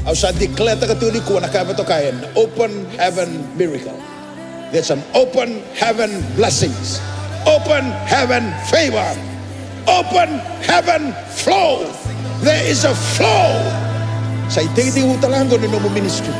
I shall declare an open heaven miracle. There's an open heaven blessings, open heaven favor, open heaven flow. There is a flow. Sa iti utalango ni nomo ministry.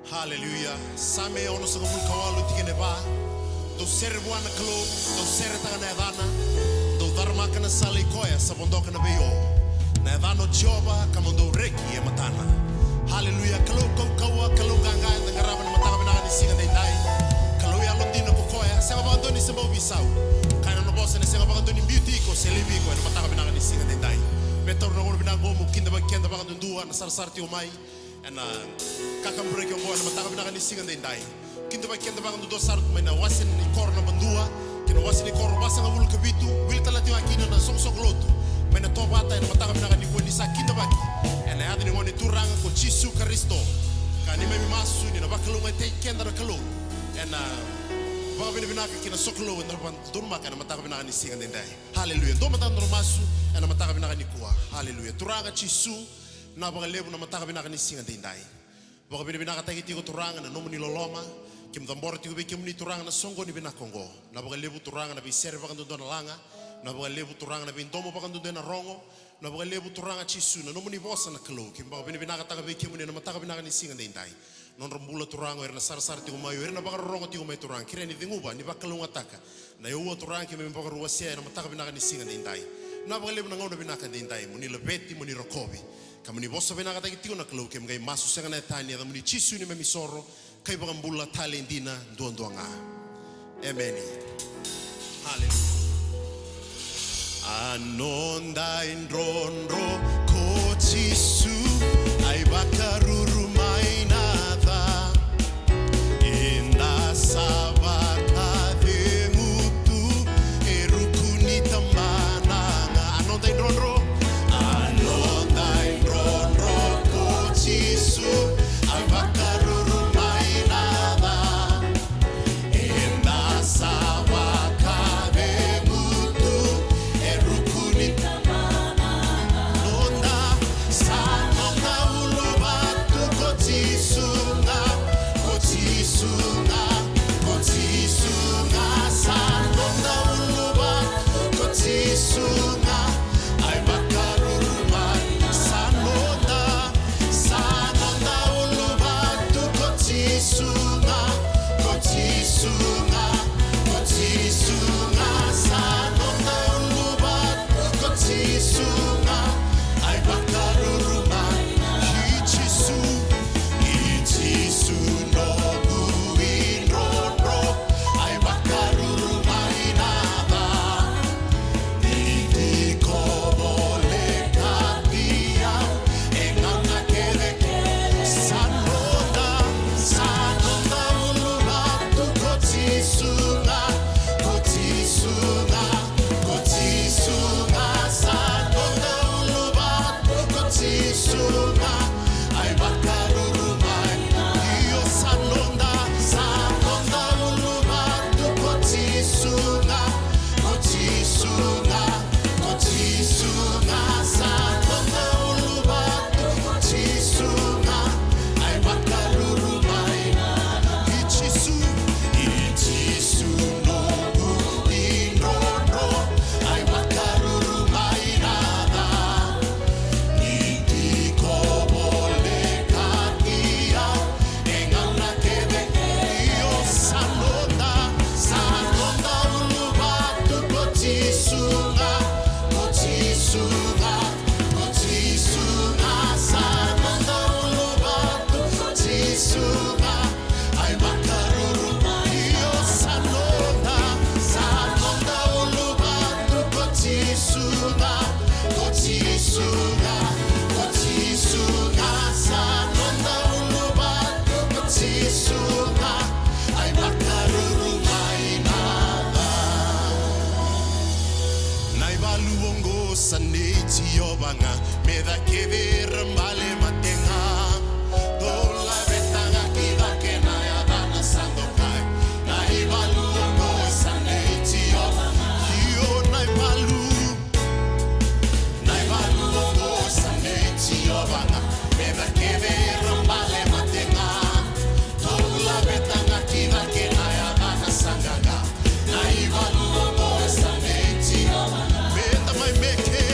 Hallelujah. Same ono sa kumul kawalu tikene ba. Do serbuan klo, do serta na dana. Do dharma kana sali koya sa bondo kana beyo. Na dano choba kamondo reki e matana. Hallelujah. Kalau kau kawa kalau ganga na ngaraban na mataka binaka ni singa dai. Kalau ya londi na kokoya, sa mga doni sa mga bisaw. Kaya na bosa na sa mga doni beauty ko, selibi ko na mataka binaka ni singa dai. Betor na ko binaka mo kinda baka dundua na sarsarti umay. And kakambreak yung na mataka binaka ni singa dai. Kinda baka dundua sart may na wasin ni kor na bandua. Kina wasin ni kor basa nga wul kabitu, wil talati wa kina na songsok loto. May na topa tayo na mataka binaka ni kuwan ni sa kinda baki. And I had ni ngoni turanga ko Jisu Kristo. Kani may masu ni na bakalong ay take kenda na kalong. And baka binibinaka kina soklo na rapan turma ka na mataka binaka ni singa dai. Hallelujah. Do mataka na masu na mataka binaka ni kuwa. Hallelujah. Turanga Jisu na baka lebu na mataka binaka ni singa dai. Baka binibinaka tayo iti ko turanga na nomo ni loloma. Kim tambor ti ko bikim ni turanga na songo ni binakongo. Na baka lebu turanga na biserva kan doon na langa. Na baka lebu turanga na bintomo pa kan doon na rongo. Na baka lebu turanga Jisu na nomo ni bosa na kalo. Kim baka binibinaka tayo bikim ni na mataka binaka ni singa dai. Non rambula turanga era na sarsar ti umayo era na baka rongo ti umay turanga. Kira ni dinguba ni baka lunga taka. Na yuwa turanga kim baka ruwasia na mataka binaka ni singa dai. Na baka lebu na ngau na binaka dai. Muni lebeti muni rokobi. Kamu ni bosa binaka tayo ti ko na kalo. Kim gai masu senga na tanya. Muni Jisu ni memisoro. Kay baka mbula talendina duan-duan nga. Amen. Hallelujah. Anonda indronro ko Jisu ay bakarurumay nada inda sabaka de mutu erukuni tamana anonda indronro ko Jisu ay bakarurumay nada inda sabaka de mutu erukuni tamana nonda sanonda ulubatu ko Jisu nga sanonda ulubatu ko Jisu nga ay bakarurumay sanonda ulubatu ko Jisu nga sanonda ulubatu ko Jisu nga ay bakarurumay Jisu no buinronro ay bakarurumay nada hindi ko boleh katiyaw engang nakede sanonda ulubatu ko Jisu nga sanonda ulubatu ko Jisu nga ay bakarurumay iyo sanonda ulubatu ko Jisu nga sanonda ulubatu ko Jisu nga ay bakarurumay Jisu no buinronro ay bakarurumay nada hindi ko boleh katiyaw engang nakede iyo sanonda ulubatu ko Jisu nga sanonda ulubatu ko Jisu nga ay bakarurumay iyo sanonda ulubatu ko Jisu nga sanonda ulubatu ko Jisu nga ay bakarurumay nada naibaluongo saneti yobanga meda kever male matenga dola betanga kida kenaya dana sandokai naibaluongo saneti yobanga yo naibaluongo saneti yobanga meda kever male matenga dola betanga kida kenaya dana sangaga naibaluongo saneti yobanga meda mai meke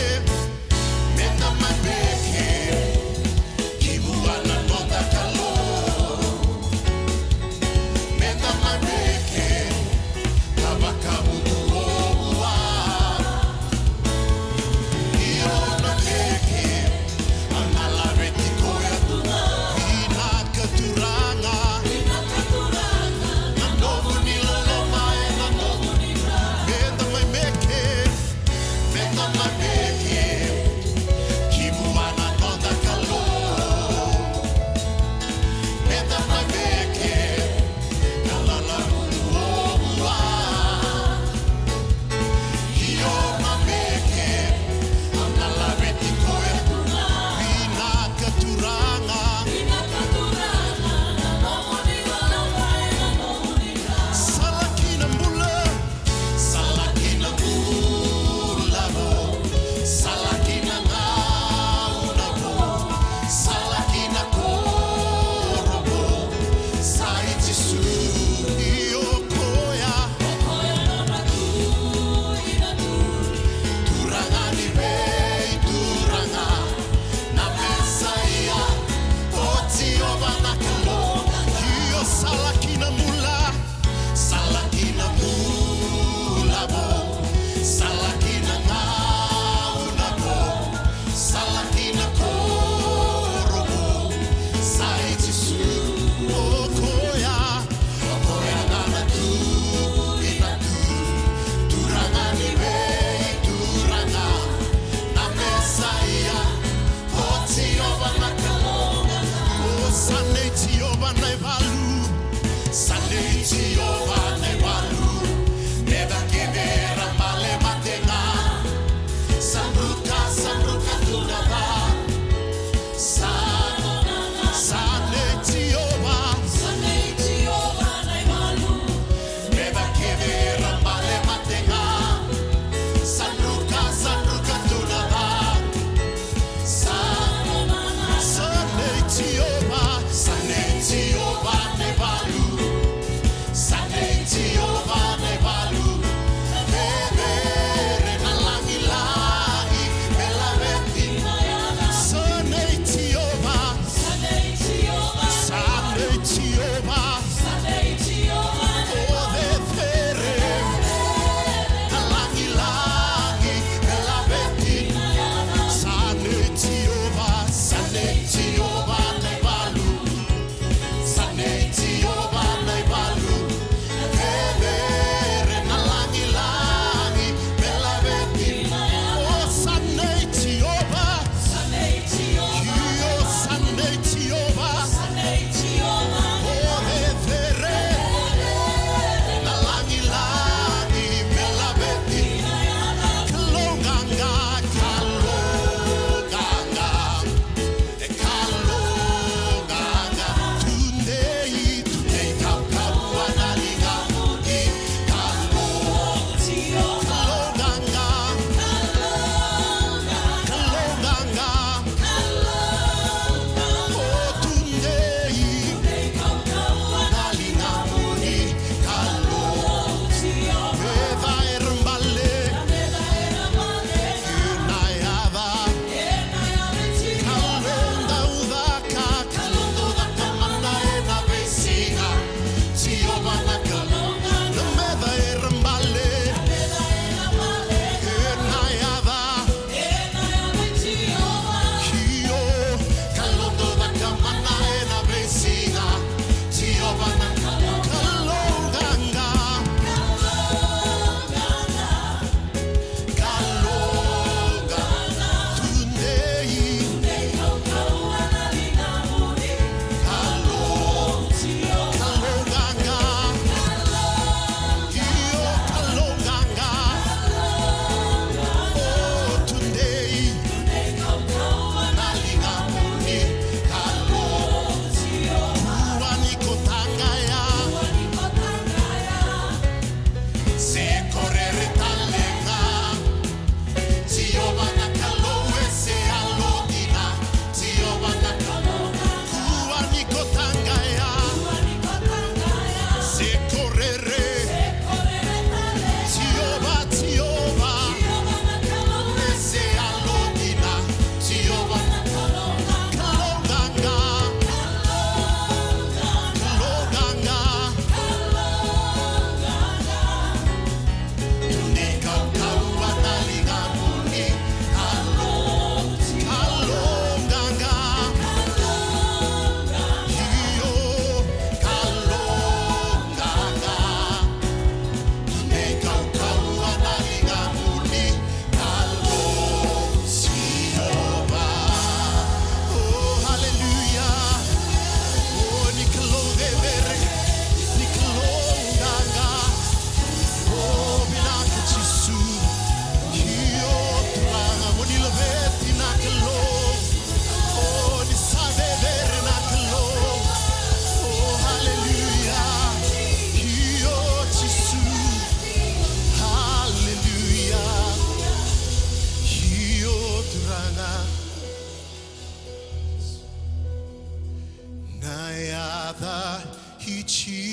Nayada Hichisu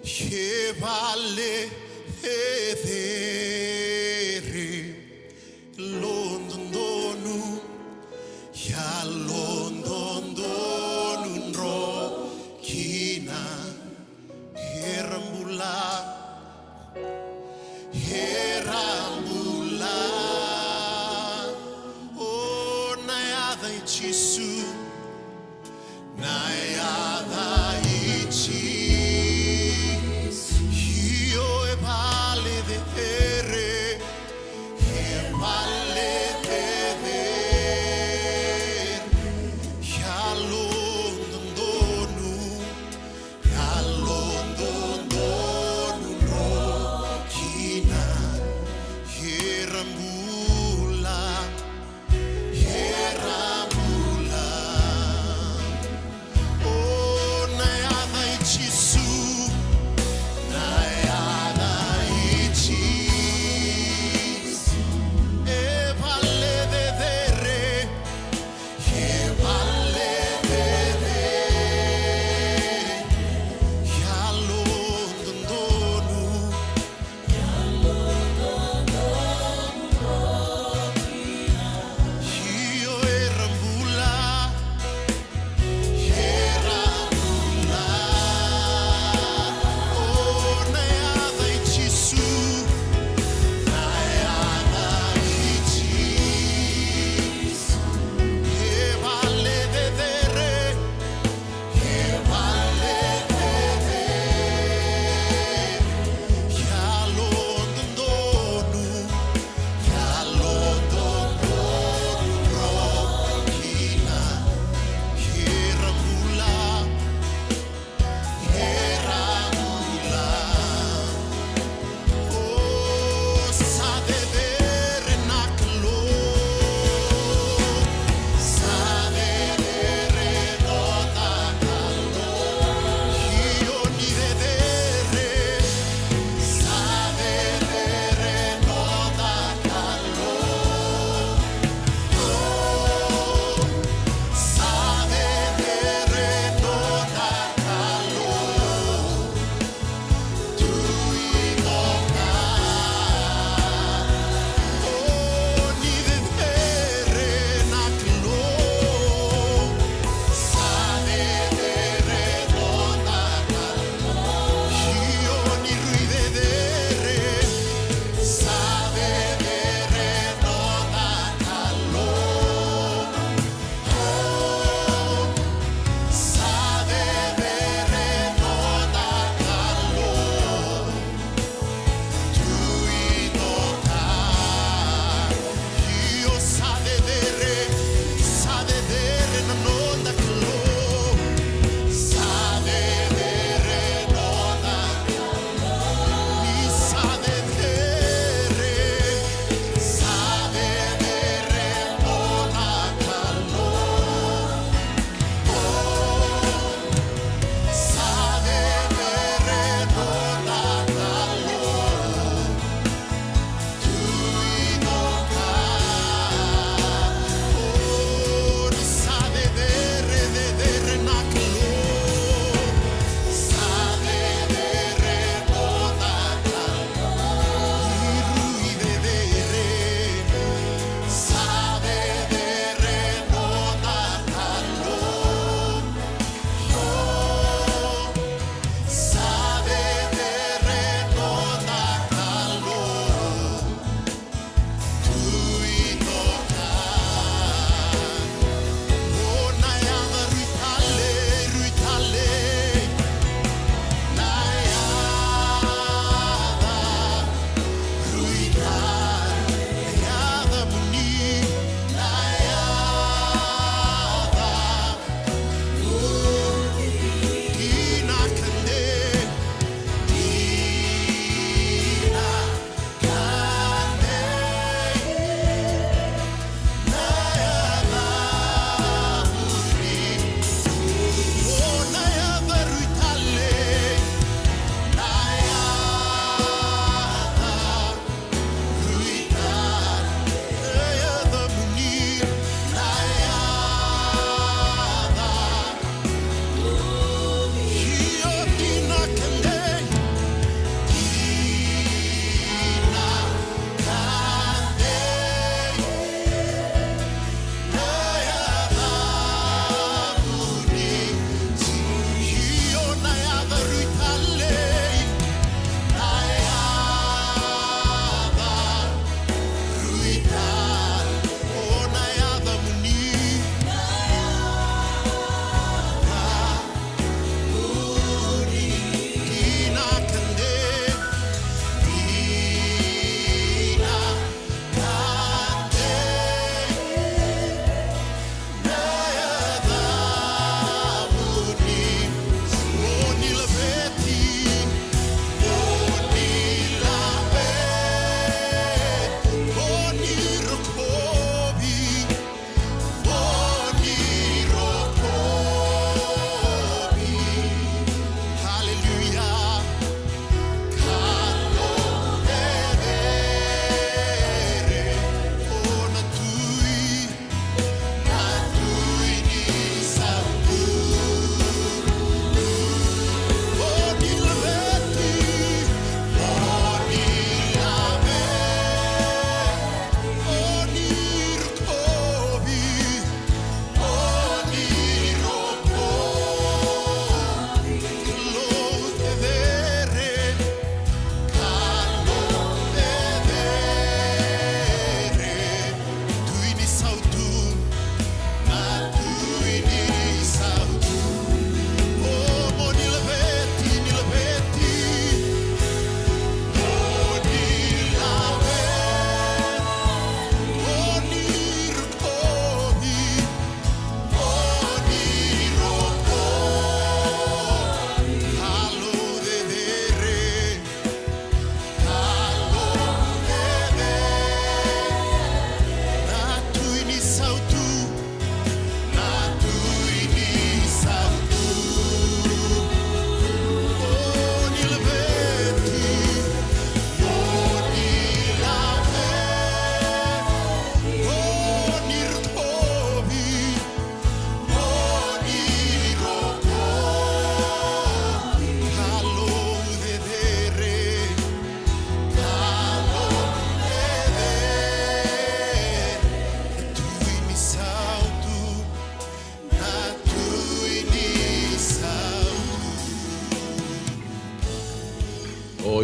Yevale Hedere London Donu Ya London Donu Ro Kina Herambula Herambula Oh Nayada Hichisu Nayada Hichisu Herambula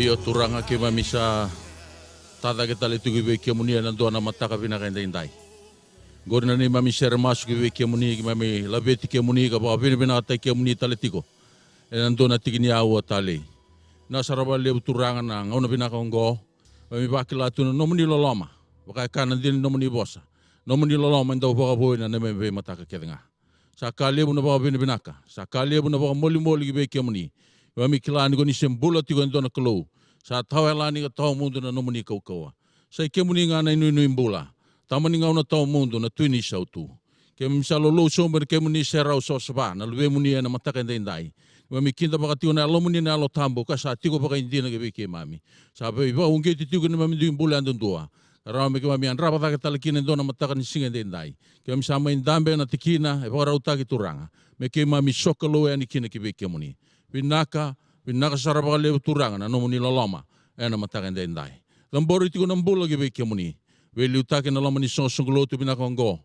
o turanga ke mami sa tata ke tale tuki ve ke munia na dona mataka vina kenda indai. Gorna ni mami sere masu ke ve ke muni ke mami labeti ke muni ka ba vina vina ta ke muni tale tiko. E na dona tiki ni au tale. Na saraba le turanga na ngona vina ka ngo. Mami bakila tu no muni loloma. Baka kana din no muni bosa. No muni loloma ndo ba bo na me ve mataka ke nga. Sa kale bu na ba vina vinaka. Sa kale bu na ba moli moli ke ve ke muni. Mami kilani ko ni sembula tiko ndona klo. Sa tawe lani ka tau mundu na nomuni kaukaua. Sa ke muni ngā nei nui nui mbula. Tamani ngau na tau mundu na tuini sautu. Ke misalo lo somber ke muni serau so saba na luwe muni na mataka ndai. Mami kinta baka tiko na alo muni na alo tambo ka sa tiko baka indina ke beke mami. Sa be ba unge tiko na mami duin mbula andundua. Rao me ke mami anrapa taka talakina ndona mataka ni singa ndai. Ke mami sama indambe na tikina e baka rauta ki turanga. Me ke mami soka lo e ani kina ke beke muni. Vinaka sarapa le turanga na no muni loloma e na mataka ndai. Lambori tiko na mbula ke beke muni. Veli utake na loma ni songolo tu binaka ngo.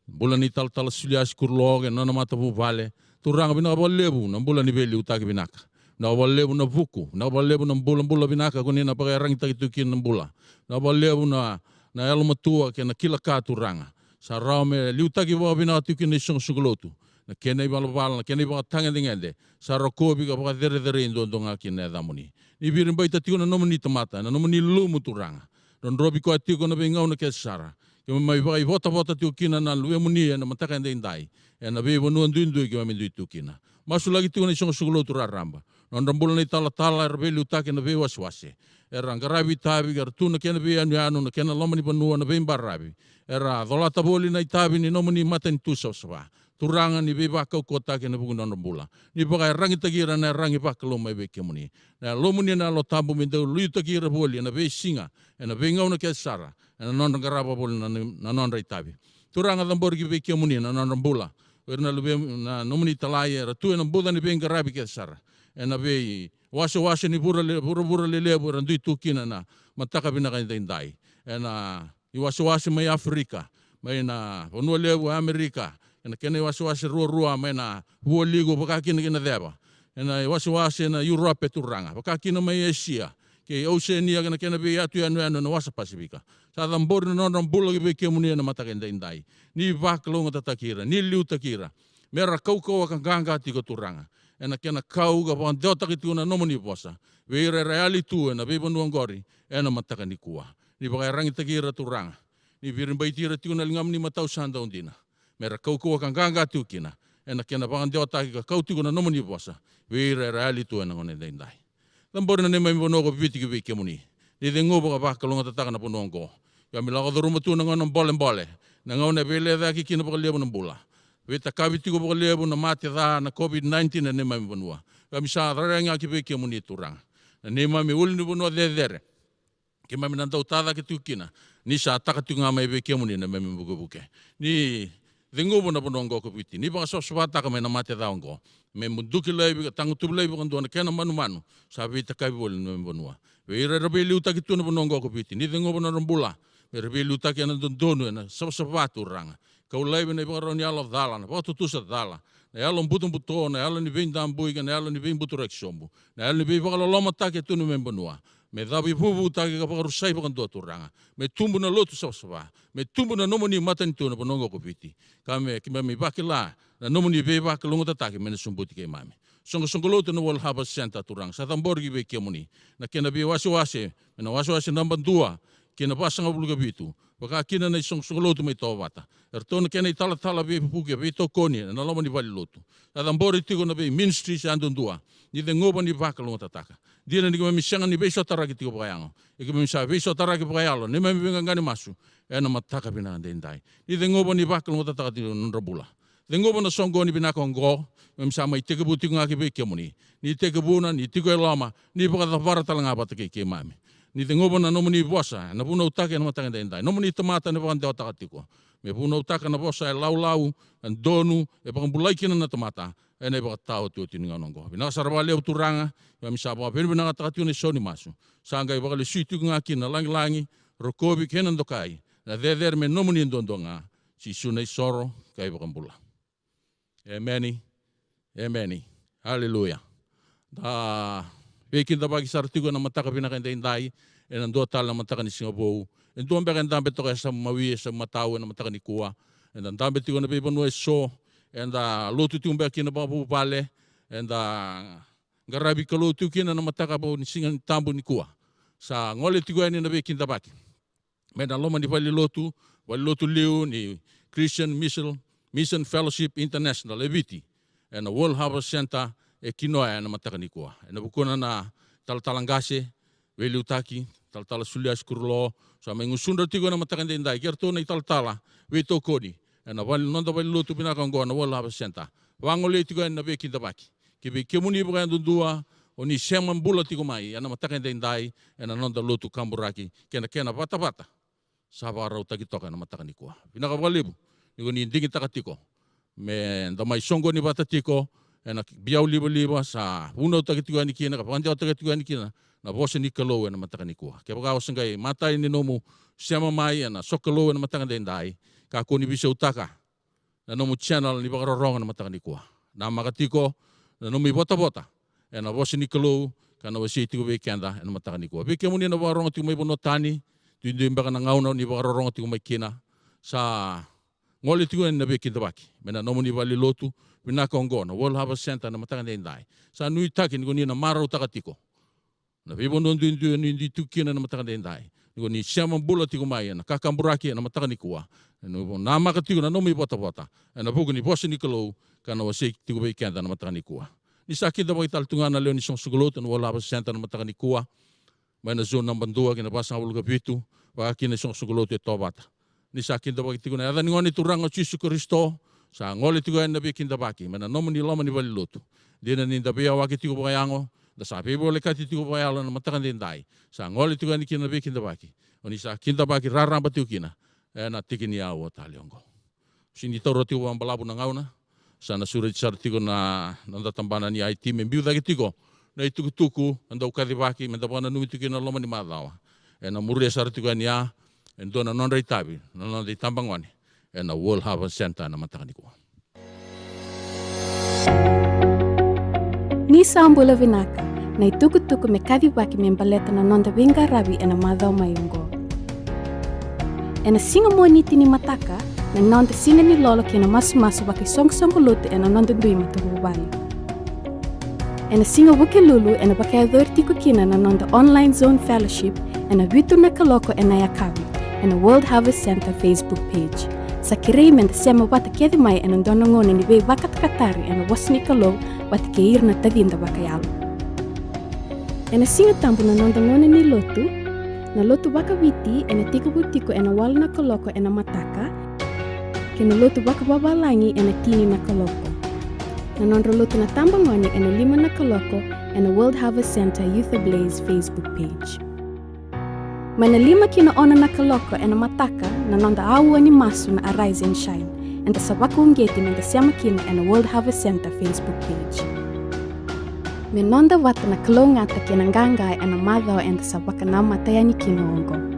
Bula ni tal silias kurloge na mata pu vale. Turanga binaka balebu na mbula ni veli utake binaka. Na balebu na vuku, na balebu na mbula binaka kuni na pakai rangi takitukin na mbula. Na balebu na elo matua ke na kila ka turanga. Sa rao me liutake ba binaka tukin ni songolo tu. Na kena iba labala, na kena iba tanga dingende. Sa rokobi ka baka dere indondonga ki na damuni. Ni birin baita tiko na nomuni tamata, na nomuni lumu turanga. Don robi ko atiko na bingau na kesara. Ke mai baka i vota tiko kina na luwe muni na mataka ndai. E na be wanu anduindui ke mami duitu kina. Masu lagi tiko na isong sugulo turaramba. Non rambula ni tala rebeli utake na be waswase. Era ngarabi tabi gar tu na kena be anu na kena loma ni banua na be mbarabi. Era dolata boli na itabi ni nomuni maten tu soswa. Turanga ni be baka kota ke na bugun rambula. Ni baka rangi tagira na rangi baka lo mai be kemuni. Na lo muni na lo tabu min do lu tagira boli na be singa. Na be ngau na kesara. Na non ngaraba boli na non tabi. Turanga dambor ki be kemuni na non rambula. Na lube na nomuni talaya ra tu na buda ni be ngarabi kesara. Na be wasa ni bura le randu tukina na mataka binaka ndai. Na i wasa mai Afrika. Mai na onua lebu Amerika. Na kena wasi rua mai na hua ligo baka kina deba. Na wasi na Europe turanga. Baka kina mai Asia. Ke Oceania kena be atu anu na wasa Pasifika. Sa dambori na non rambula ke be kemuni na mataka ndai. Ni vaklo ngata takira, ni liu takira. Mera kau akanganga tiko turanga. Na kena kau ga ban dota ki tuna nomoni posa. Veire reali tu na be banu ngori na mataka ni kuwa. Ni baka rangi takira turanga. Ni birin baitira tuna lingam ni matau sanda undina. Mera kau akanganga tu kina. Na kena ban dota ki kau tuna nomoni posa. Veire reali tu na ngone ndai. Lambor na nemai bono ko piti ki be kemuni. Ni dengo baka baka longa tataka na ponongo. Ya milaka doruma tu na ngona mbole. Na ngone bele da ki kina baka lebo na mbula. Veta kabiti ko baka lebo na mate da na COVID-19 na nemai bonua. Ya misa rarenga ki be kemuni turanga. Na nemai me uli ni bonua dedere. Ke mami na tau tada ki tu kina. Ni sa taka tu ngama be kemuni na mami buke. Ni dengo bona ponongo ko piti. Ni baka soswata ka me na mate da ongo. Me munduki lai bika tangu tubu lai bika ndona kena manu. Sabi ita kai boli na mbonua. Veira rebeli uta ki tuna bonongo ko piti. Ni dengo bona rambula. Me rebeli uta ki na dondonu na sabatu ranga. Kau lai bina bika roni alo dhala na. Baka tutusa dhala. Na alo mbutu mbuto na alo ni vein dambuiga na alo ni vein butu reksombu. Na alo ni vein baka loloma taki tunu me mbonua. Me dhabi pupu taki ka baka rusai baka ndoa turanga. Me tumbu na lotu sabasaba. Me tumbu na nomoni mata ni tuna bonongo ko piti. Kame kimami baki la. Na nomoni be baka longo tataki me na sumbuti ke mami. Songo lotu na wal haba senta turang. Sa tamborgi be kemuni. Na kena be wasi. Na wasi namba dua. Kena pasanga buluga bitu. Baka kina na songo lotu mai tawa bata. Ertona kena itala be puke be to koni na loma ni vali lotu. Sa tambori tiko na be ministry sa andon dua. Ni de ngoba ni baka longo tataka. Dia ni kama misanga ni be so taraki tiko bayango. Ike misa be so taraki bayalo. Ni mami ngani masu. Na mataka bina ndai. Ni de ngoba ni baka longo tataka tiko nrabula. Dengo na songo ni binaka ngo, memsa mai teke buti ngaki be kemuni. Ni teke buna ni tiko lama, ni baka tavara talanga bata ke mami. Ni dengo na nomuni bosa, na buna utake na matanga ndai. Nomuni tamata ne baka ndota tiko. Me buna utaka na bosa e lau, en donu, e baka bulai kina na tamata, e ne baka tau tu tininga ngo. Bina sarwa le uturanga, memsa ba ben bina takatu ni soni masu. Sanga e baka le situ ngaki na langi, rokobi kenan dokai. Na der me nomuni ndondonga, si sunai soro kai baka bula. Ameni. Hallelujah. Da Vekin da bagi sartigo na mataka pinakainday e nandua tal na mataka ni Singapore. E doon ba kanda beto kaya sa mawi sa matawa na mataka ni kuwa. E nandambe tigo na pepa no so and lotu tigo ba kina ba pale and garabi ka lotu kina na mataka ba ni singan tambo ni kuwa. Sa ngole tigo ni na vekin da baki. Mena loma ni vali lotu liu ni Christian Mission Fellowship International eviti and the World Harvest Center e kinoa na mataka ni kuwa. E na bukuna na talangase veliutaki taltala sulia skurlo sa mengusunda tigo na mataka ni ndai kerto na taltala veto kodi e na vali nonda vali lotu pinakango na World Harvest Center. Wangole tigo na veki tabaki. Kibe kemuni bukan dundua oni seman bula tigo mai ana mataka ni ndai e na nonda lotu kamburaki kena bata saba rau tagi toka na mataka ni kuwa. Pinaka walibu nigo ni dingi takatiko. Me ndamai songo ni bata tiko e na biau liba sa uno takatiko ni kina ka panjau takatiko ni kina na bose ni kalo na mataka ni kuwa. Kaya baka wasangai matai ni nomu sema mai na sokalo na mataka ni ndai ka koni bisa utaka na nomu channel ni baka rorong na mataka ni kuwa. Na makatiko na nomu bota e na bose ni kalo ka na wasi tiko be kenda na mataka ni kuwa. Beke muni na warong tiko mai bono tani tuindi baka na ngauna ni baka rorong tiko mai kina sa ngole tigo na be kitabaki mena nomu ni vali lotu pinaka ongo na World Harvest Center na mataka ni ndai sa nui taki ni ni na maro takatiko na vivo nondu ni tukina na mataka ni ndai ni ni siama bula tigo mai na kakamburaki na mataka ni kuwa na makatigo na nomu bota na bugu ni bosi ni kalo kana wasi tigo be kenda na mataka ni kuwa ni sakit da tal tungana leo ni song sugolot na World Harvest Center na mataka ni kuwa mana zona namba 2 kina basa ulu kapitu wa kina song sugolot e tobata ni sakin da baki tigo na ada ni ngoni turang o Yesu Kristo sa ngole tigo na bikin da baki mana nomu ni loma ni vali lotu dina ni da bia waki tigo bayango da sabe bole kati tigo bayalo na matakan din dai sa ngole tigo ni kina bikin da baki oni sa kinda baki rarang batiu kina na tikin ya o taliongo sini toro tigo ambalabu na ngauna sa na sura sar tigo na nanda tambana ni IT membiu da tigo na ituku anda ukadi baki menda bona numi tigo na loma ni madawa na muria sar tigo ni ya en dona non reitabi non di tambangoni en a World Harvest Center na mataka ni kuwa. Ni sambula vinaka na itukutuku me kadibaki me mbaleta na nonda winga rabi ena madhao mayungo. Ena singa mo niti ni mataka na nonda singa ni lolo kina masu baki song lote ena nonda dui matuhubali. Ena singa wuke lulu ena baki adhortiko kina na nonda Online Zone Fellowship ena vitu na kaloko ena yakabi ena World Harvest Center Facebook page. Sa kirei menda sema wata kedi mai ena ndono ngone ni wei wakatakatari ena wasni kalo wata keir na tadinda bakayalo. Ena singa tambu na nonda ngone ni lotu, na lotu baka witi ena tiko ena wala na kaloko ena mataka, kena lotu baka babalangi ena tini na kaloko. Na nonda lotu na tamba ngone ena 5 na kaloko ena World Harvest Center Youth Ablaze Facebook page. Mana 5 kina ona na kaloko ena mataka na nonda awa ni masu na Arise and Shine enta sabaka ungeti menda siama kina ena World Harvest Center Facebook page. Me nonda wata na kalongata kina ngangai ena madhao enta sabaka na matayani kina ongo.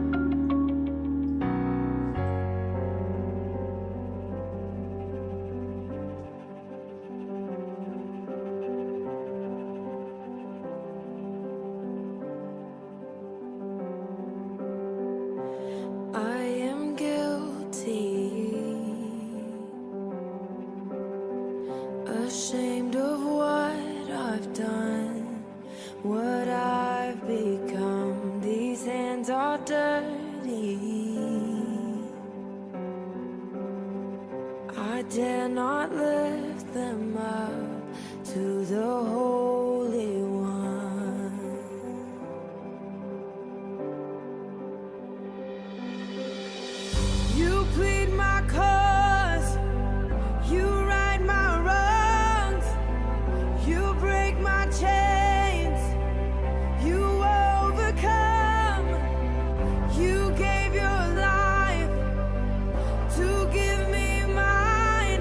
Ashamed of what I've done, what I've become. These hands are dirty. I dare not lift them up to the Holy One. You plead my cause, you right my wrongs, you break my chains, you overcome, you gave your life to give me mine.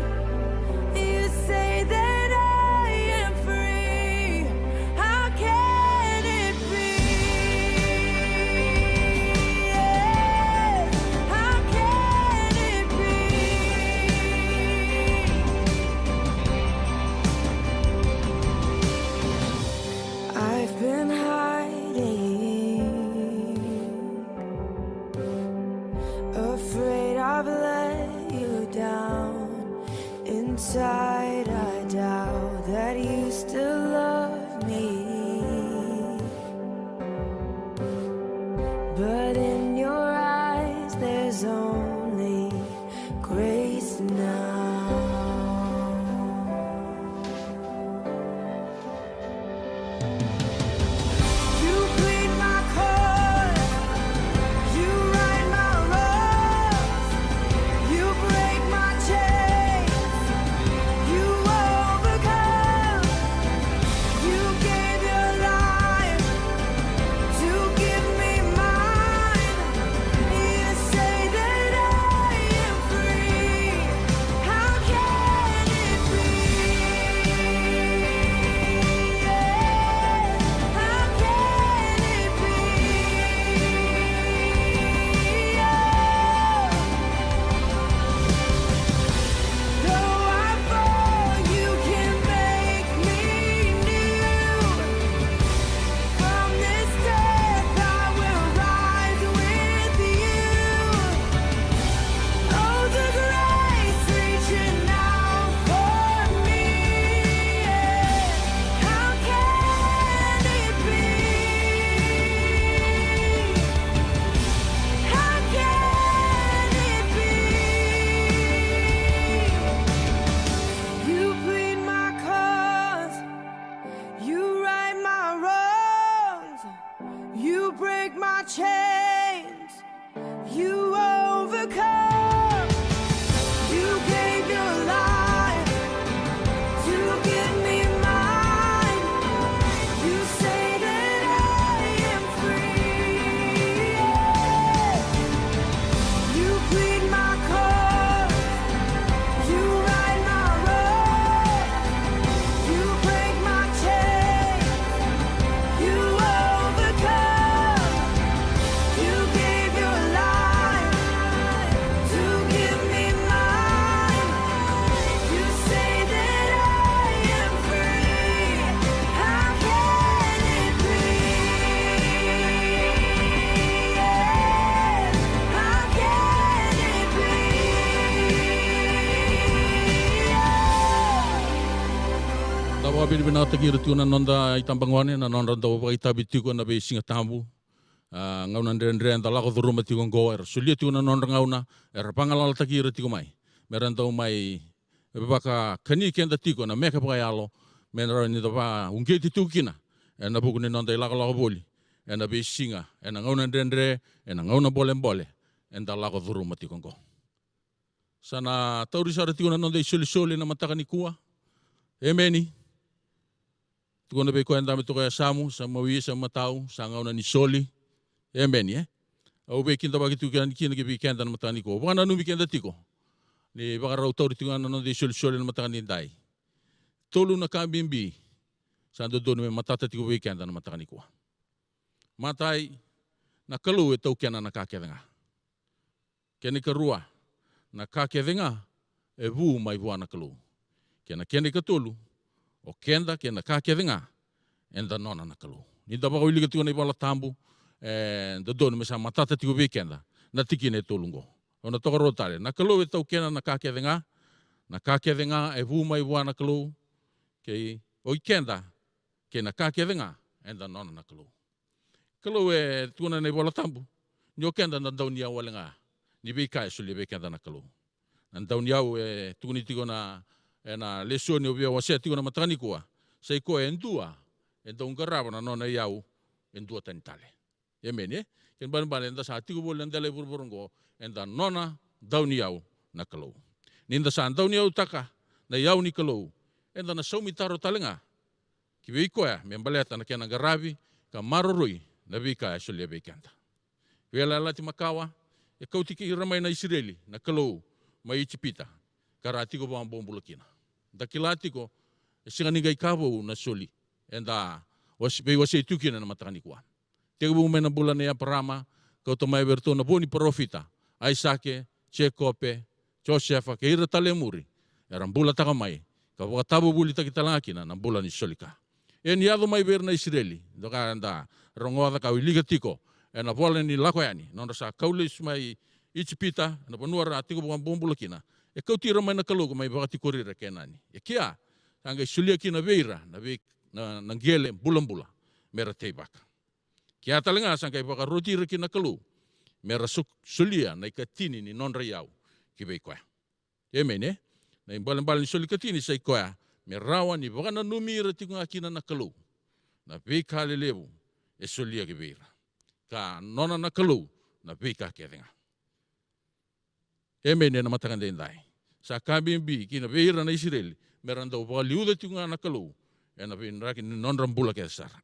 but in your eyes there's only grace now. You plead my cause, you right my wrongs, you break my chains, you overcome, you gave your life to give me mine. You say that I am free. How can it be? How can it be? Though I fall, you can make me new. From this death I will rise with you. Oh, the grace reaching out for me. How can it be? How can it be? You plead my cause, you right my wrongs, you break my chains, you overcome, you gave your life to give me mine. You say that I am free. You plead my cause, you right my wrongs, you break my chains, you overcome, you gave your life to give me mine. You say that I am free. How can it be? How can it be? Tawa binibina tagira tiuna nonda itambangwane na nonda tawa itabi tiko na be singa tambu. Ngauna ndre anda lako dhuruma tiko ngo era sulia tiuna nonda ngauna era pangalala tagira tiko mai. Meranda mai baka kani kenda tiko na meka pa yalo menara ni tapa ungeti tukina ena buku ni nonda lako boli ena be singa ena ngauna ndre ena ngauna bole enda lako dhuruma tiko ngo. Sana taurisara tiuna nonda isoli na mataka ni kua. Emeni. Tukona be ko anda me toka samu sama wi sama tau sanga ni soli. Emeni Au be kinda ba kitu kina ke kenda na matani ko. Bana nu kenda tiko. Ni baka rau tau tinga no de soli na matani dai. Tolu na kambimbi. Sando donu me matata tiko be kenda na matani ko. Matai na kalu e tau kena na kakedenga. Kene karua na kakedenga e vu mai vua na kalu. Kene ka tolu o kenda kena kakedenga enda nona na kalu. Ni da baka wili ka bala tambu da donu me sa matata tiko be kenda na tiki ne tolungo. Ona toka rotare na kalu e tau kena na kakedenga e vu mai vua na kalu ke o kenda kena kakedenga enda nona na kalu. Kalau tuana nei bola tambu, nyo kenda na daun yau walenga, ni bika suli bika na kalau. Na daun yau tuni tigo na lesio ni obia wasia tigo na matani koa. Sei ko endua, daun garaba na nona yau endua tentale. Yemeni ken ban enda sa tigo bol enda le burburungo enda nona daun yau na kalau. Ninda sa daun yau taka na yau ni kalau enda na somi taro talenga. Kibe koa membaleta na kena garabi ka maroroi na bika e solia bekenda. Wela lati makawa, e kautiki ramai na Israeli, na kalau mai itipita, karatiko ba ang bombulakina. Dakilatiko, e singaniga ikabo na soli, enda wasi itukina na matakanikuan. Tegabu na bulan na parama, kauto mai berto na boni profita, Aisake, Chekope, Josefa, ke ira talemuri, eram bula takamai, kawakatabo bulita kitalangakina, na bulan ni solika. En yado mai ber na Israeli, doka anda rongoda ka liga tiko ena vola ni lakoyani nonda sa kaulis mai itipita na panuara tiko bukan bombulakina e kautira mai na kalugo mai bakati korira kenani e kia anga sulia kina veira na ngele bulambula mera teibaka Kia talenga sang kai whakaroti raki na kalu. Mera sulia na ikatini ni non raiau ki vei koe. E mene, na imbalan ni soli katini sai koe, me rawa ni wakana numi rati ngā kina na kalu. Na vei ka lelevu e solia ki veira. Ka nona na kalu na vei ka kerenga. E mene na matakande ndai. Sa kabimbi ki na veira na Israeli, me randa upa liuda ti ngā na kalu, e na vei nraki ni non rambula ke sara.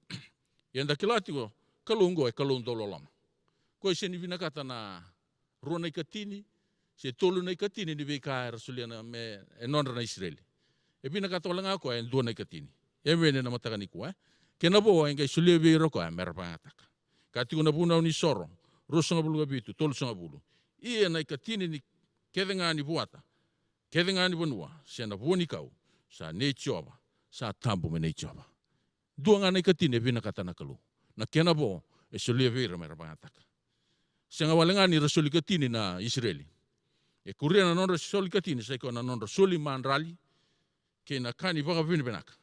Ienda kilati ko, kalungo e kalung dolo lama. Koe se ni vinakata na rua na ikatini, se tolu na ikatini ni vei ka e rasuliana me e non na Israeli. E vinakata wala ngā koe e dua na ikatini. E mene na matakani koe, ke na boa inga isulia veira koe mera pangataka. Ka tiku na puna ni soro, rosanga bulu gabitu, tolu sanga bulu. Ia na ikatini ni kedenga ni buata, kedenga ni banua, se na buoni kau, sa nei tioba, sa tambu me nei tioba. Dua ngā na ikatini e vinakata na kalu. Na kena bo, e sulia veira mera pangataka. Senga walenga ni rasuli katini na Israeli. E kuria na nonra soli katini, sa iko na nonra soli manrali, ke na kani waka vini benaka.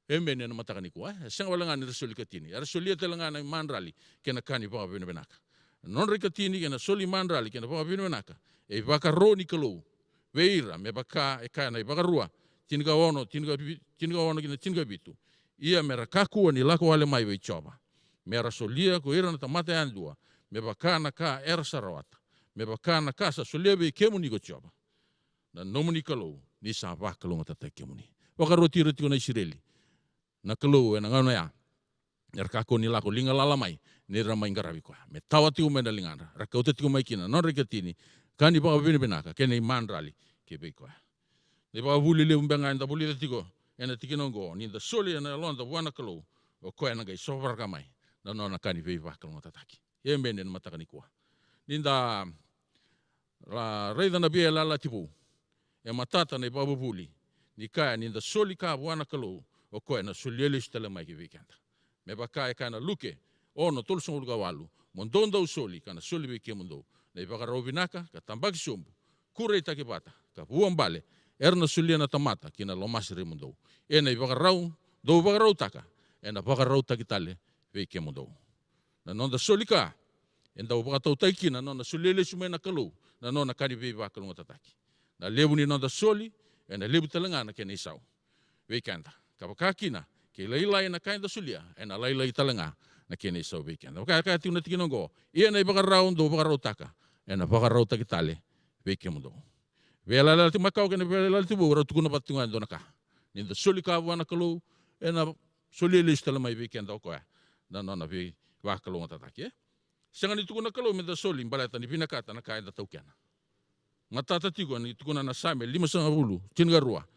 E mene na matakani kua, senga walenga ni rasuli katini. Ara solia telanga na manrali, ke na kani waka vini benaka. Nonra katini, ke na soli manrali, ke na waka vini benaka. E waka roni kalou, veira, me baka e kaya na i waka rua, tinga ono kina tinga bitu. Ia mera kakua ni lako wale mai wei choba. Mera solia ko ira na tamata andua. Me baka na ka era sarawata. Me baka na ka sa solia wei kemuni ko choba. Na nomuni kalou ni sa waka kalou ngata kemuni. Waka roti roti ko na Israeli. Na kalou e na ngana ya. Era kakua ni lako linga lala mai. Ni ramai ngarawi koa. Me tawati umena lingana. Raka utati kumai kina. Non rekatini. Kani baka bini benaka. Kene iman rali. Kebe koa. Ni baka vuli leu mbenga enda vuli datiko. Ena tikinongo, ni da soli na londa wana kalou, o koe na gai sofaraka mai, na nona kani vei waka ngota taki. E mene na matakani kua. Ni da reida na bia lala tipu, e matata na ibabu vuli, ni kaya ni da soli ka wana kalou, o koe na soli ele stele mai ki vikenda. Me baka e kana luke, ono tolsong uluga walu, mondonda u soli, kana soli vei kia mondo, na ibaka raubinaka, ka tambaki sombu, kure itaki bata, ka buambale, erna sulia na tamata kina lomasiri mundo. Ena i bagarau, do bagarau taka, ena bagarau takitale vei ke mundo. Na nonda solika, enda bagatau taikina nonda sulele sumena kalu, na nona kani vei vakalu ngatataki. Na lebu ni nonda soli, ena lebu talangana kena isau. Vei kanda. Kapakakina, ke lailai na kainda sulia, ena lailai talanga na kena isau vei kanda. Kaya tiu na tikinongo, ena i bagarau, do bagarau taka, ena bagarau takitale vei ke mundo. Vela la ti makau kena vela la ti bura tukuna patungan dona ka. Ninda soli ka wana kalu ena soli le stela mai weekend au koa. Na nona vi wa kalu ngata taki. Sanga ni tukuna kalu minda soli balata ni pinakata na ka enda tau kena. Ngata tigo ni tukuna na same 5 tinga rua.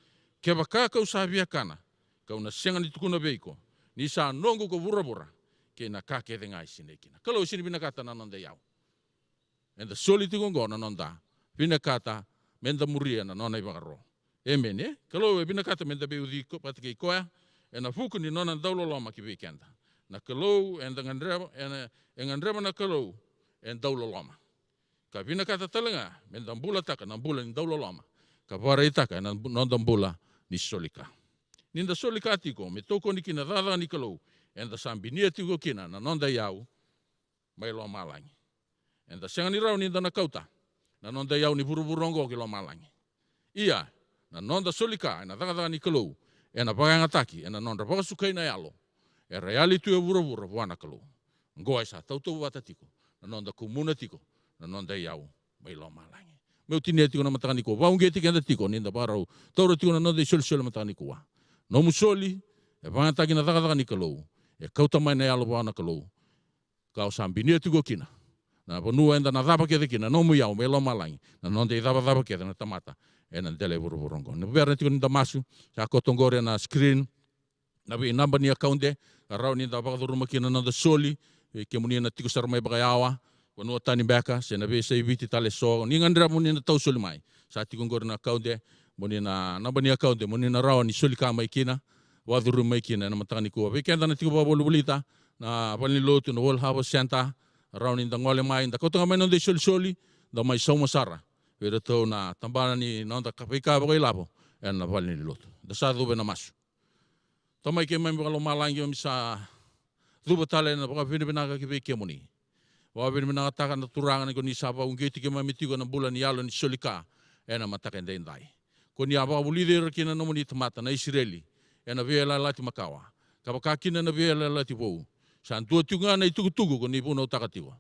Ke baka kau sabia kana. Kau na sanga ni tukuna veiko. Ni sa nongo ko bura ke na ka ke denga isine kina. Kalu sini pinakata na nonda yau. Enda soli tigo na nonda pinakata menda muria na nona ibagaro. E mene, kalau e binakata menda beudi ko patiki koa, e na fuku ni nona daulo loma ki weekenda. Na kalau e ngandreba na kalau e daulo loma. Ka binakata talanga, menda mbula taka na mbula ni daulo loma. Ka vara itaka na nonda mbula ni solika. Ninda solika tiko, me toko ni kina dada ni kalau, enda sambinia tiko kina na nonda yau, mai loma langi. Enda senga ni rau ninda na kauta. Na nonda yau ni buru-burongo ki lo malangi. Ia, na nonda solika, na daga ni kalou, e na pagangataki, e na nonda pakasukai na yalo, e reali tu e bura-bura wana kalou. Ngoa isa, tau wata tiko, na nonda kumuna tiko, na nonda yau, mai lo malangi. Meu tine tiko na matakani ko, waunge tiko enda tiko, ninda parau, tauro tiko na nonda isoli matakani ko wa. Nomu soli, e pagangataki na daga ni kalou, e kauta mai na yalo wana kalou, kau sambinia tiko kina. Na ponua enda na dhapa kete kina, no muyau, me lo malangi. Na nonde i dhapa kete na tamata. E na dele buru-burongo. Na vera tiko ninda masu, sa kotongore na screen, na vi namba ni akaunte, ka rau ninda bakaduruma kina nonda soli, ke munia na tiko saramai bakayawa, ponua tani beka, se na vi sa ibiti tale so, ni ngandra munia na tau soli mai. Sa tikongore na akaunte, munia na namba ni akaunte, munia na rau ni soli ka mai kina, waduruma mai kina, na matangani kuwa. Vikenda na tiko babulubulita, na panilotu na World Harvest Center, rau ni ngole mai nda kotanga mai nonde soli da mai sauma sara vera to na tambana ni nonda kapika ba lapo en na vali ni lotu da sa do na masu to mai ke mai lo malangi mi sa Lupa tala na baka pinipinaka ki kia muni. Wa pinipinaka taka na turangan ko ni sapa ungkiti ki mamitigo na bulan ni yalo ni solika ena mataka ndai. Ko ni aba ulider kina no muni tamata na Israeli ena vela lati makawa. Kapaka kina na vela lati pou. San tua tunga na itugu ko ni puno takatiwa.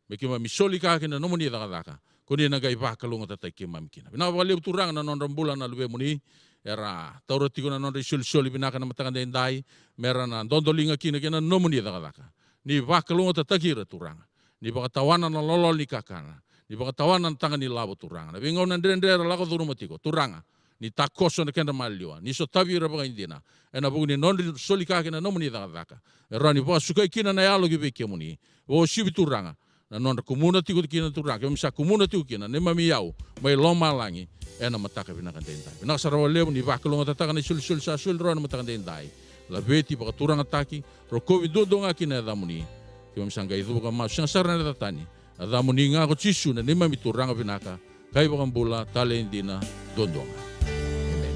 Meki mami solika kina no muni daka. Ko ni nagai bakalunga tatai ki mamikina. Na wale turangan na non bulan na lube muni era taurati ko na non soli binaka na mataka ndai mera na dondolinga kina no muni daka. Ni bakalunga tatakira turanga. Ni baka tawana na lolol ni kakana. Ni baka tawana na tanga ni labo turanga. Na bingau na ndendera lako turumatiko turanga. Ni takoso na kenda maliwa. Ni so tavira baka indina. Ena buku ni non soli kakina no muni daka. Era ni baka sukai kina na yalo gibe kia muni. O shibi turanga. Na non kumuna tiko kina turanga. Misa kumuna tiko kina. Ne mami yau. Mai loma langi. Ena mataka binaka ndendai. Binaka sarawa leo ni bakalunga tataka ni suli sa suli roa na mataka ndendai. La beti baka turanga taki. Rokovi dodonga kina edha muni. Kima misanga itu baka masang sarana tatani. Edha muni nga ko chisu na nima mituranga binaka. Kai baka mbula tale indina dondonga. Amen.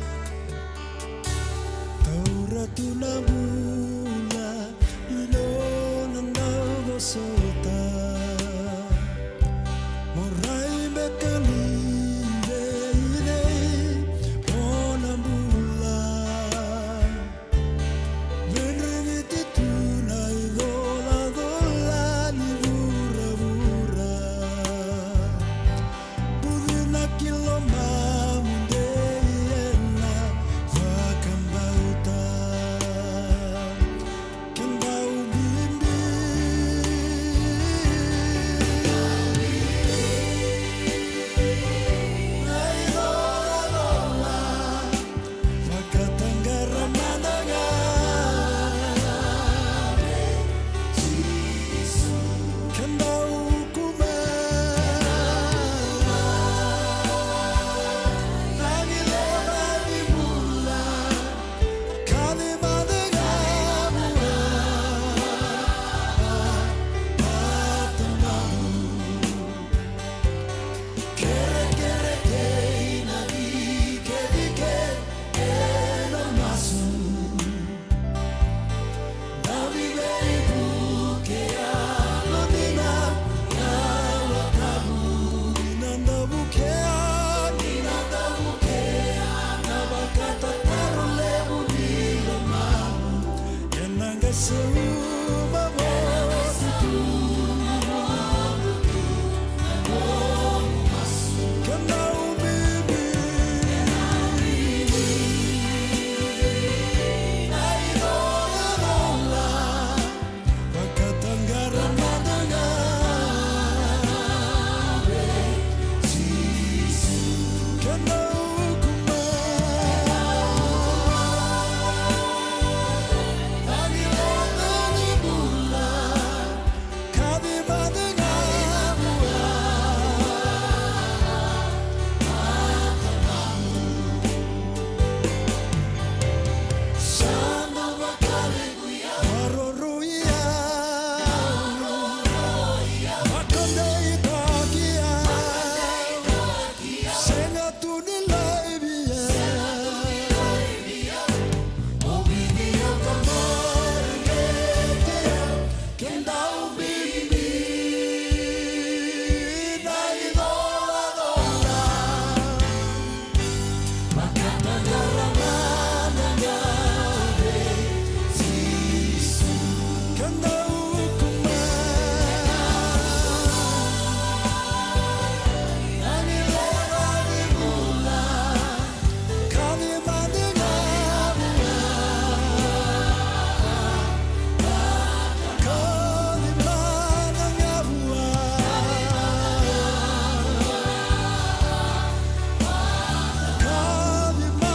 Tauratu na bula ilona na sota. Morai bekali ide ona bula. Venreviti tu na idola dola ni vura vura. Budina kiloma munde ena vakambauta. Kendau bimbi. Na idola dola. Vakatanggara mananga. Kendau kuma. Nagilema di mula. Kalima dengamu. Patamamu. Kere kere kei nadi kedike eno masu. Davi beibu ke alodina yalotabu. Ninanda bukea nabakata tarulebu nilomamu. Enanga suma motu. Kendau bibi. Na idola dola. Vakatanggara madanga. Kendau kuma. Nagilema di bula. Kalima dengamu. Sana wakale waroruia. Wakande itakia. Senga tunilaibia. Obibia kamargetia. Kendau bibi. Na idola dola. Vakatanggara mananga. Kendau kuma. Nagilema di bula. Kalima dengamu. Kalima dengamu. Kalima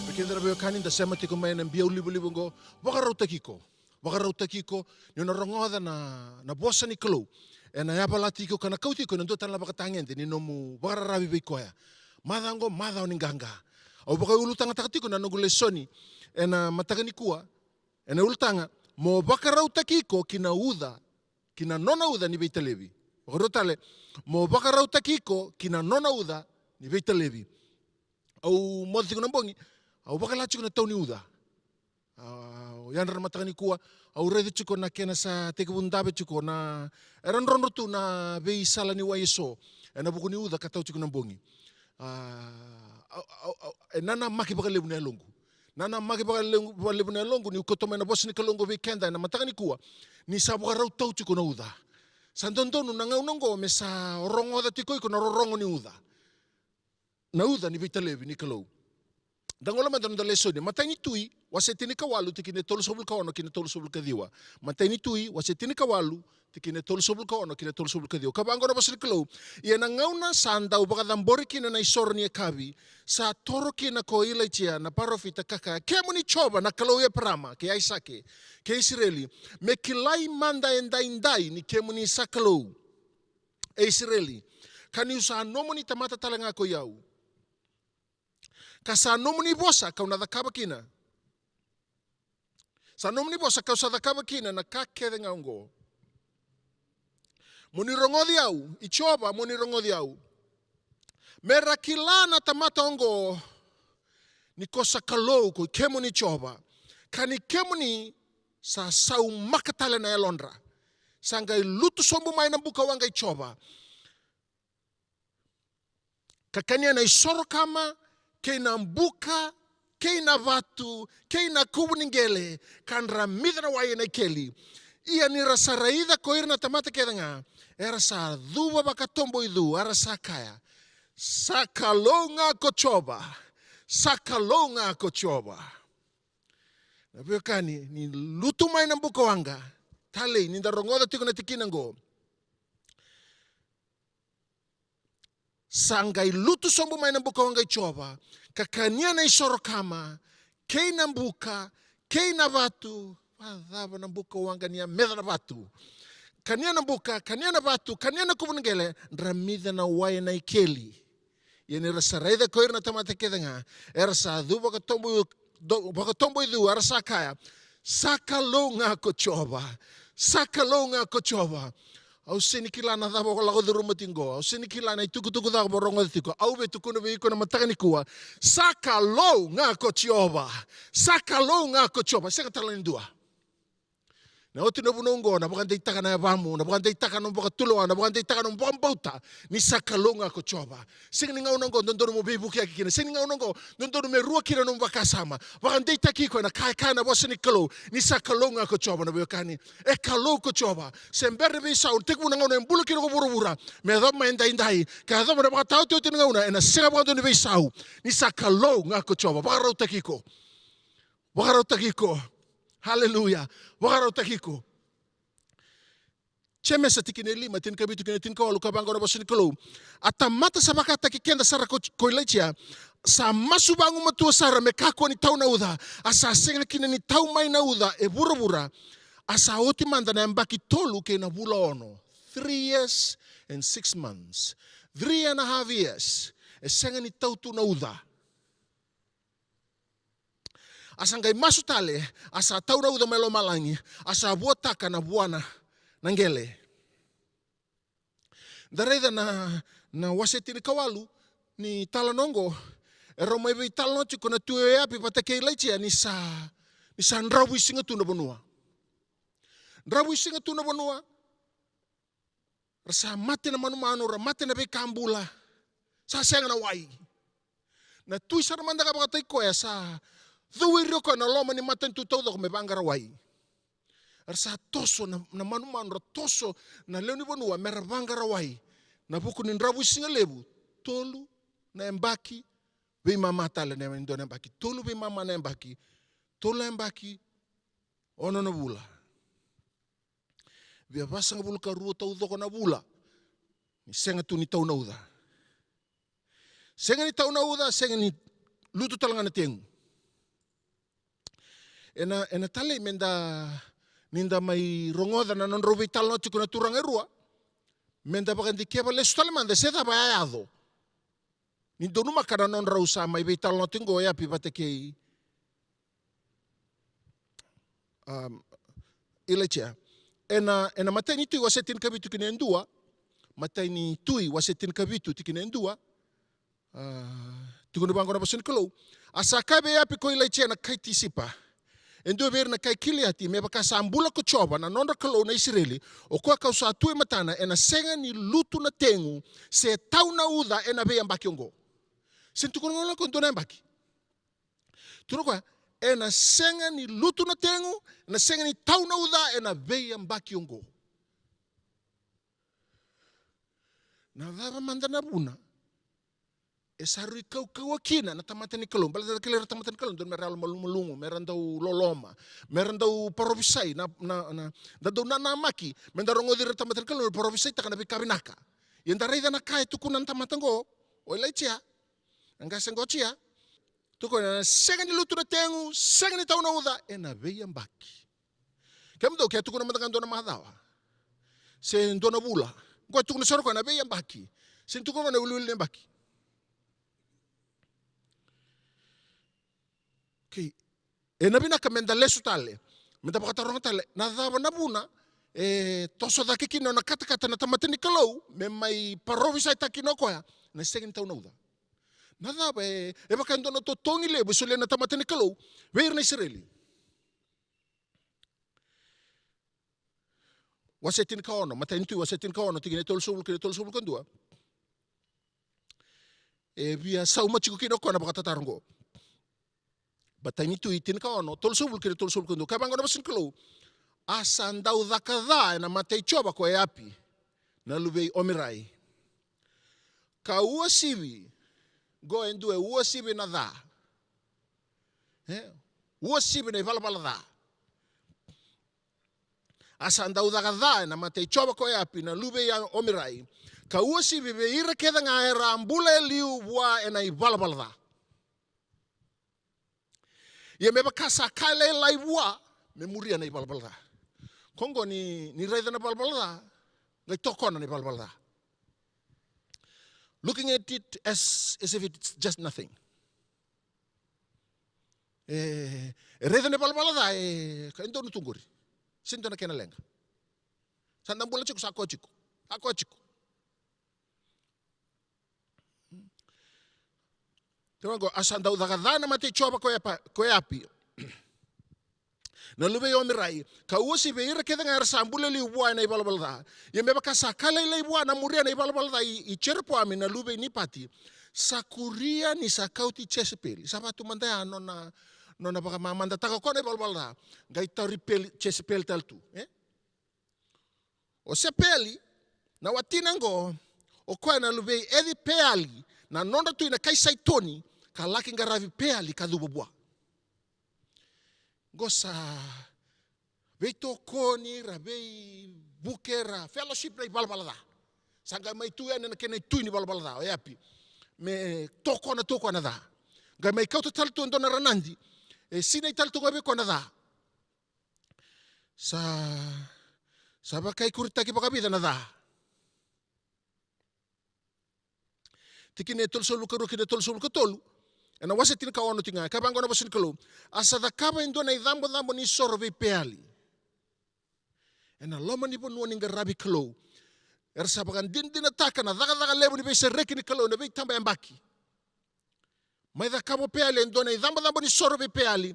Bekendera beo kani da sema tiko mai na bia ulibu go wakarau takiko ni na rongoda na bosa ni klo ena yapa latiko kana kautiko ndo tan la bakatangente ni nomu wakararabi be koya madango madao ni ganga au baka ulutanga takatiko na nogule soni ena matakani kuwa ena ultanga mo wakarau takiko kina nona uda ni beitelevi Wakarotale, mo bakarau takiko, kina nona uda, ni veita levi. Au moda tiku nambongi, au bakalachi kuna tau ni uda. Yanra matangani kua, au rede chuko na kena sa teke bundabe chuko na, eran rondo tu na vei sala ni wa yeso, ena buku ni uda katau chuko nambongi. Nana maki bakalebu na longu. Nana maki bakalebu na longu, ni ukotoma na bosi ni kalongo weekenda, na matangani kua, ni sa bakarau tau chuko na uda. Santondonu na ngau nango me sa rongo da tiko iko na rongo ni uda. Na uda ni vita levi ni kalau. Dangola mandano da leso ni matani tui wasetini kawalu tikine tolu sobul kaono kine tolu sobul kadiwa. Matani tui wasetini kawalu tikine tolu sobul kaono kine tolu sobul kadiwa. Kabango na basili kalau. Ia na ngau na sanda ubaka dambori kine na isor ni kabi sa toro kine ko ila chia na parofita kaka. Kemo ni choba na kalau ya prama ke Isake ke Israeli me kilai manda endai ni kemo ni sakalo e Israeli. Kani usa nomo ni tamata talanga ko yau. Kasa nomo ni bosa kau na dakaba kina. Sa nomo ni bosa kau sa dakaba kina na kakere ngaungo. Muni rongodi au, ichoba muni rongodi au. Mera kilana tamata ongo ni kosa kalau ko kemo ni choba. Kani kemo ni sa sau makatale na elondra. Sangai lutu sombu mai na buka wanga ichoba. Kakania na isoro kama kei na mbuka, kei na vatu, kei na kubu ningele, kan ramida na waya na ikeli. Ia ni rasa raida ko irna tamata kedanga, era sa dhuwa baka tombo idhu, ara sa kaya. Sakalonga kochoba, sakalonga kochoba. Na vyo kani, ni lutu mai na mbuka wanga, tale, ni darongoda tiko na tikinango. Sangai lutu sombu mai na mbuka wanga ichoba, kakania na isoro kama, kei na mbuka, kei na vatu, wadhava na mbuka wanga ni ya medha na vatu. Kania na mbuka, kania na vatu, kania na kubunengele, ramida na waya na ikeli. Yeni rasa raida koir na tamata kedanga, erasa adhu baka tombo idhu, arasa kaya, sakalonga kochoba. Au sini kila na dhabo lago de rumatingo, au sini kila na ituku dhabo borongo tiko, au be tukuno be iko na matagani kuwa, sakalonga kochoba, seka talani dua. Na oti no bunongo na bukan deitaka na bamu, na bukan deitaka no bukan tuloa, na bukan deitaka no bukan bauta, ni sakalonga kochoba. Sing ni ngau nango ndondo mo bebu kia kikina, sing ngau nango ndondo me rua kira no bakasama. Bukan deitaki ko na kai na bosa ni kalo, ni sakalonga kochoba na bekani. E kalo kochoba. Sember be saun tekbu ngau na mbulu kira ko burubura. Me dom ma indai, ka dom na bukan tau tu ngau na na singa bukan do be sau. Ni sakalonga kochoba. Bakarau takiko. Haleluya. Wakarau takiko. Chemesa tikine lima, tin kabitu kine tin kawalu kabango na bosin kalau. Ata mata sabakata kikenda sara koilaitia. Sa masu bangu matua sara mekako ni tau na uda. Asa senga kine ni tau mai na uda e bura. Asa oti manda na mbaki tolu ke na bula ono. 3 years and 6 months. 3.5 years. E senga ni tau tu na uda. Asa ngai masu tale, asa tau na uda melo malangi, asa bua taka na buana nangele. Dareda na wasetini kawalu, ni talanongo, ero mai bei talanochi kona tue api patake ilaitia ni sa ndrawi singa tu na bonua. Ndrawi singa tu na bonua, rasa mate na manumano, mate na bei kambula, sa senga na wai. Na tui sana manda ka baka taiko ya sa Dhui rio ko na loma ni matan tu tau dako me bangara wai. Arsa toso na manu toso na leo ni bonua mera bangara wai. Na buku ni ndrabu singa lebu. Tolu na embaki. Bei mama tala na ndo na embaki. Tolu bei mama na embaki. Tolu na embaki. Ono na bula. Bia basa nga bulu ka rua tau doko na bula. Ni senga tu ni tau na uda. Senga ni tau na uda, senga ni lutu talanga na tengu. Ena tale ninda mai rongoda na non rovi talno tiku na turang erua. Menda bakan di keba lesu tale manda seda ba ayado. Ni donu makana non rausa mai bei talno tingo ya pi bateke ilechia. Ena mateni tu wasetin kabitu kine ndua. matai ni tui wasetin kavitu tikine ndua tukuna bango na basun kalau asa kabe api ko ilai chena kai tisipa endo ver na kai kiliati me baka sambula ko choba na nonda kalau na Israeli o ko ka sa tui matana ena senga ni lutu na tengu se tau na uda ena be ambaki ongo sintu ko ngola ko ndona ambaki tuno kwa ena senga ni lutu na tengu na senga ni tau na uda ena be ambaki ongo na dava mandana buna saru kau akina na tamata ni kalong bala daquele tamata ni kalong don meral malungu merandau loloma merandau provisai na dado na maki mendarongo dir tamata ni kalong provisai takana bikabinaka yendara ida na kai tukunan tamata ngo oila chia anga sengo chia tukona segani lutu na tengu segani tau na uda ena veia mbaki kemdo ke tukuna matakan dona mahadawa se dona bula ngo tukuna soroko na veia mbaki se tukuna na ulul mbaki. E na bina kamenda lesu tale menda pakataronga tale na dava na buna toso da kikino na kata na tamatini kalau me mai parovisa takino koya na segin tau na uda na dava e bakando no totongi le busule na tamatini kalau ver na Israeli wasetin kaono mata intu wasetin kaono tigine tol subul kandua e via sauma chiku kino kona pakatarongo batani tu itin ka ono tol subul kundo kabang ono basin klo asan dau dakada na matei choba ko api na lubei omirai ka uasibi go endu uasibi na da uasibi na bala da asan dau dakada na matei choba ko api na lubei omirai ka uasibi be ira keda ngaira ambule liu bua ena bala da ye meba kasa kale lai bua me muria na balbalda kongo ni raida na balbalda ngai tokona ni balbalda looking at it as if it's just nothing raida na balbalda ka ndo nutunguri sinto na kena lenga sandang bola chiku ako chiku Tuango asanda udagada mate choba ko api. Na lube yo mirai ka usi be ira keda ngar sambule li bua na ibalbalda. Ye meba ka sakala ile bua na muria na ibalbalda I cherpo ami na lube ni pati. Sakuria ni sakauti chesepeli. Sabatu mandaya no na baka mamanda taka ko na ibalbalda. Gai taripeli chesepeli taltu, O sepeli na watinango o kwa na lube edi peali na nonda tu ina kai saitoni ka laki ngaravi peali ka dububua gosa veito koni rabei bukera fellowship na balbalada sanga mai tu ene na kene tu ni balbalada o yapi me toko na da ga mai kauta talto ndona ranandi sina talto gobe kona da sa bakai kurita ki bakabida na da tikine tol solu karu kine tol solu katolu ena wasetin ka ono tinga ka bango na basin kalo asa da kaba indo na idambo ni sorve peali ena loma ni bonu ninga rabi kalo ersa bagan dindina taka na daga lebu ni be sereki ni kalo na be tamba mbaki mai da kabo peali indo na idambo ni sorve peali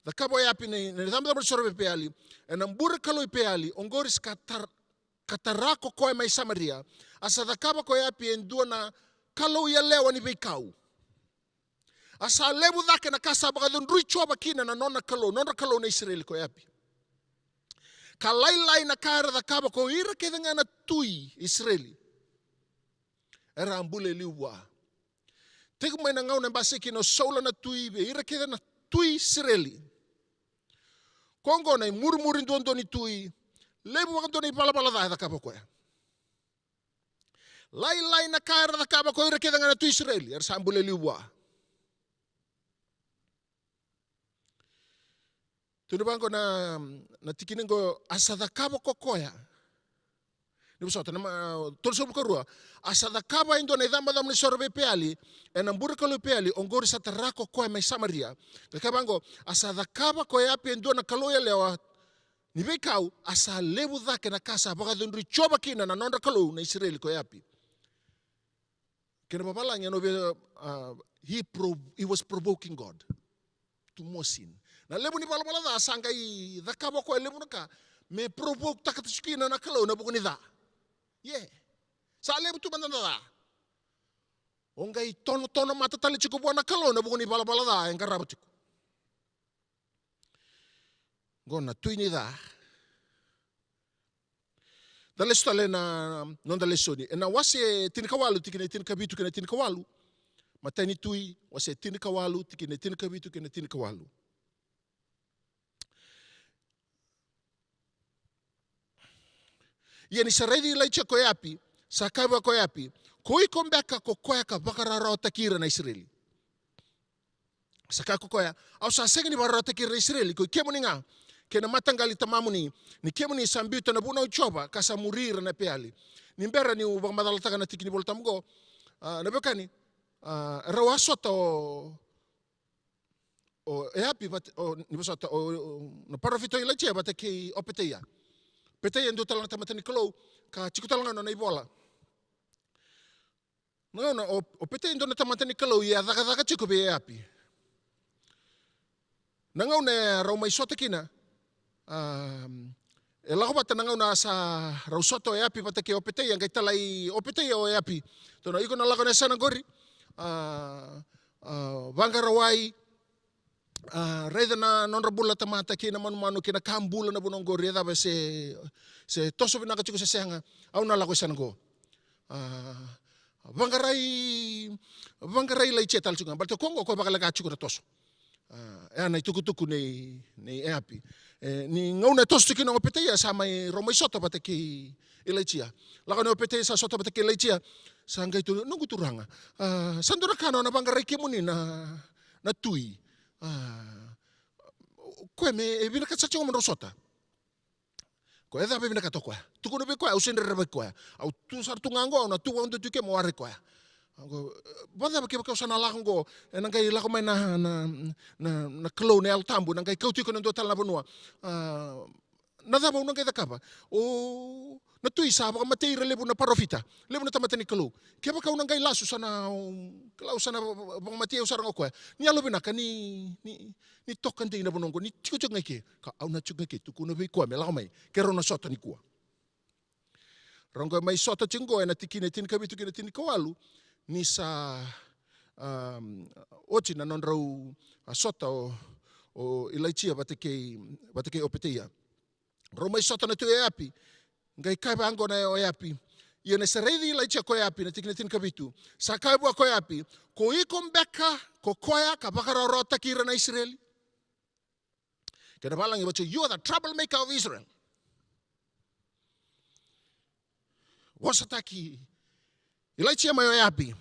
da kabo yapi ni idambo ni sorve peali ena mbura kalo peali ongoris katarako ko mai Samaria asa da kaba ko yapi indo na kalau ia lewa ni beikau asa lebu dake na kasa baka don rui choba kina na nona kalau na Israel ko yapi kalai na kara da kaba ko ira ke na tui Israeli era ambule liwa tegu mai na ngau na basiki no sola na tui be ira ke na tui Israeli kongo na murmuri ndondo ni tui lebu waka doni bala da kaba ko ya lai na kara da kaba ko ira keda ngana tu Israeli er sambule liwa tu bango na tikiningo asa da kaba ko koya ni busota na tol so bukarua asa da kaba indo na idamba ni sorbe peali en ambura ko peali ongori sa tarako ko mai Samaria ka bango asa da kaba ko ya pe indo na kaloya lewa Ni vei kau asa levu dhake na kasa pakadunri choba kina na nonda kalau na Israeli ko yapi. Kena papalang yan he was provoking God to more sin. Na levu ni pala da sangkai dhakabo ko levu na ka me provoke takatuskina na kalau na bukuni da. Yeah. Sa levu tu bandana da. Ongai tono mata tali chiku buana kalau na bukuni pala da yang karabatiku. Gona tuini da. Dale stale na non dale soni. Na wase tinikawalu tikine tinikabitu kena tinikawalu. Matani tui wase tinikawalu tikine tinikabitu kena tinikawalu. Yeni saredi lai cha koyapi, sakaba koyapi. Koi kombeka ko koya ka bakarara takira na Israeli. Saka ko koya, au sa segni barara takira na Israeli ko kemoninga. Kena matanggali tamamuni ni kemuni sambiuta na buna uchoba kasa murira na peali ni mbera ni ubang madalataka na tikini boltamgo na bekani rawasota o eapi ni basota o na parafito ila che bata ke opeteia peteia ndo talanga tamatani klo ka chikutalanga no ibola no o peteia ndo na tamatani klo ya daga chiku be eapi nangau ne raumai sota kina e lako bata nangau na sa rausoto e api bata ke opetei ang kaitalai opetei o e api tono iko na lako na sana gori vangarawai reda na non rabula tamata ke na manu ke na kambula na bunong gori da se toso binaka chiko se senga au na lako sana go vangarai lai chetal chunga bato kongo ko bakala ka chiko na toso ana tuku nei e api ni ngauna tosto kina opeteia sa mai romai soto bata ki elaitia laka ne opeteia sa soto bata ki elaitia sa ngai tu nungu turanga sandura kano na banga reki muni na tui koe me e bina katsa chingo mano sota koe da bina kato koe tuku no be koe au sendere be koe au tu sar tu ngango na tu wandu tu ke mo are koe bada ba ke ka sana la ngo na kai la ko mai na clone el tambu na kai kauti ko ndo tal na bonua na da ba una kai da kapa o na tu isa ba matei relevo na parofita levo na tamatani klo ke ba ka una kai lasu sana klau sana ba matei usar ngo ko ni alo bina ka ni tokan de na bonongo ni tiko ngai ke ka au na chuka ke tu ko no be ko me la mai ke ro na sota ni ko rongo mai sota chingo na tikine tin kabitu kine tin kawalu ni sa ochi na non rau sota o ilaitia bate ke opeteia. Roma sota na tu e api, ngai kai bango na o e api. Ia na seredi ilaitia ko e api na tikine tin kabitu. Sa kai bua ko e api, ko ikom beka ko koya ka bakara rota kira na Israeli. Kena balang i bacho, you are the troublemaker of Israel. Wasataki ilaitia mai o e api.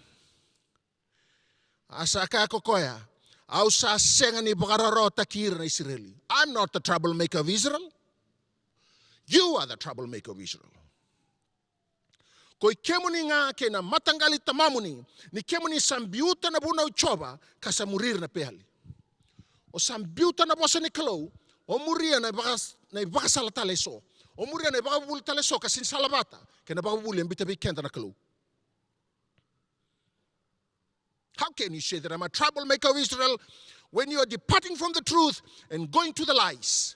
Asa ka kokoya. Au sa senga ni bakararo takir na Israeli. I'm not the troublemaker of Israel. You are the troublemaker of Israel. Koi kemuni nga ke na matanggali tamamuni ni kemuni sambiuta na buna uchoba kasa murir na pehali. O sambiuta na bosa ni kalau o muria na baka salata leso. O muria na baka bubuli taleso kasin salabata ke na baka bubuli ang bitabi kenta na kalau. How can you say that I'm a troublemaker of Israel when you are departing from the truth and going to the lies?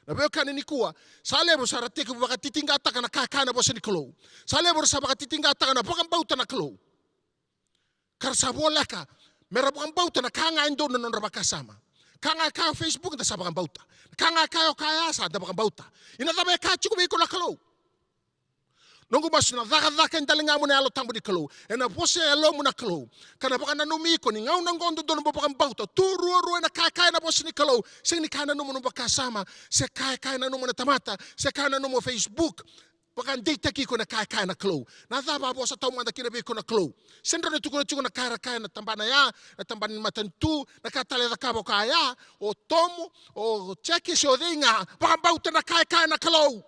Nabeo kanini kuwa, salebo sa rate ko baka titingata ka na kakana bosa ni kalo. Salebo sa baka titingata ka na baka bauta na kalo. Karsabola ka, mera baka bauta na kanga indo na non rabaka sama. Kanga ka Facebook na sa baka bauta. Kanga kayo kaya sa da baka bauta. Inatabe ka chiko ko na kalo. Nungu masu na dhaka intalinga mo na alo tambo ni kalo. E na pose alo mo na kalo. Kana baka nanumi ko ni ngau nang gondo doon mo baka bauta. Turu na kaya na pose ni kalo. Se ni kaya na numo baka sama. Se kaya na numo na tamata. Se kaya na numo Facebook. Baka data ki ko na kaya na kalo. Na dhaba po sa tao manda kinabi ko na kalo. Sendro na tuko na kaya na tambana ya. Na tambana matantu. Na katale da kabo kaya. O tomo. O cheki si o dinga. Baka bauta na kaya na kalo.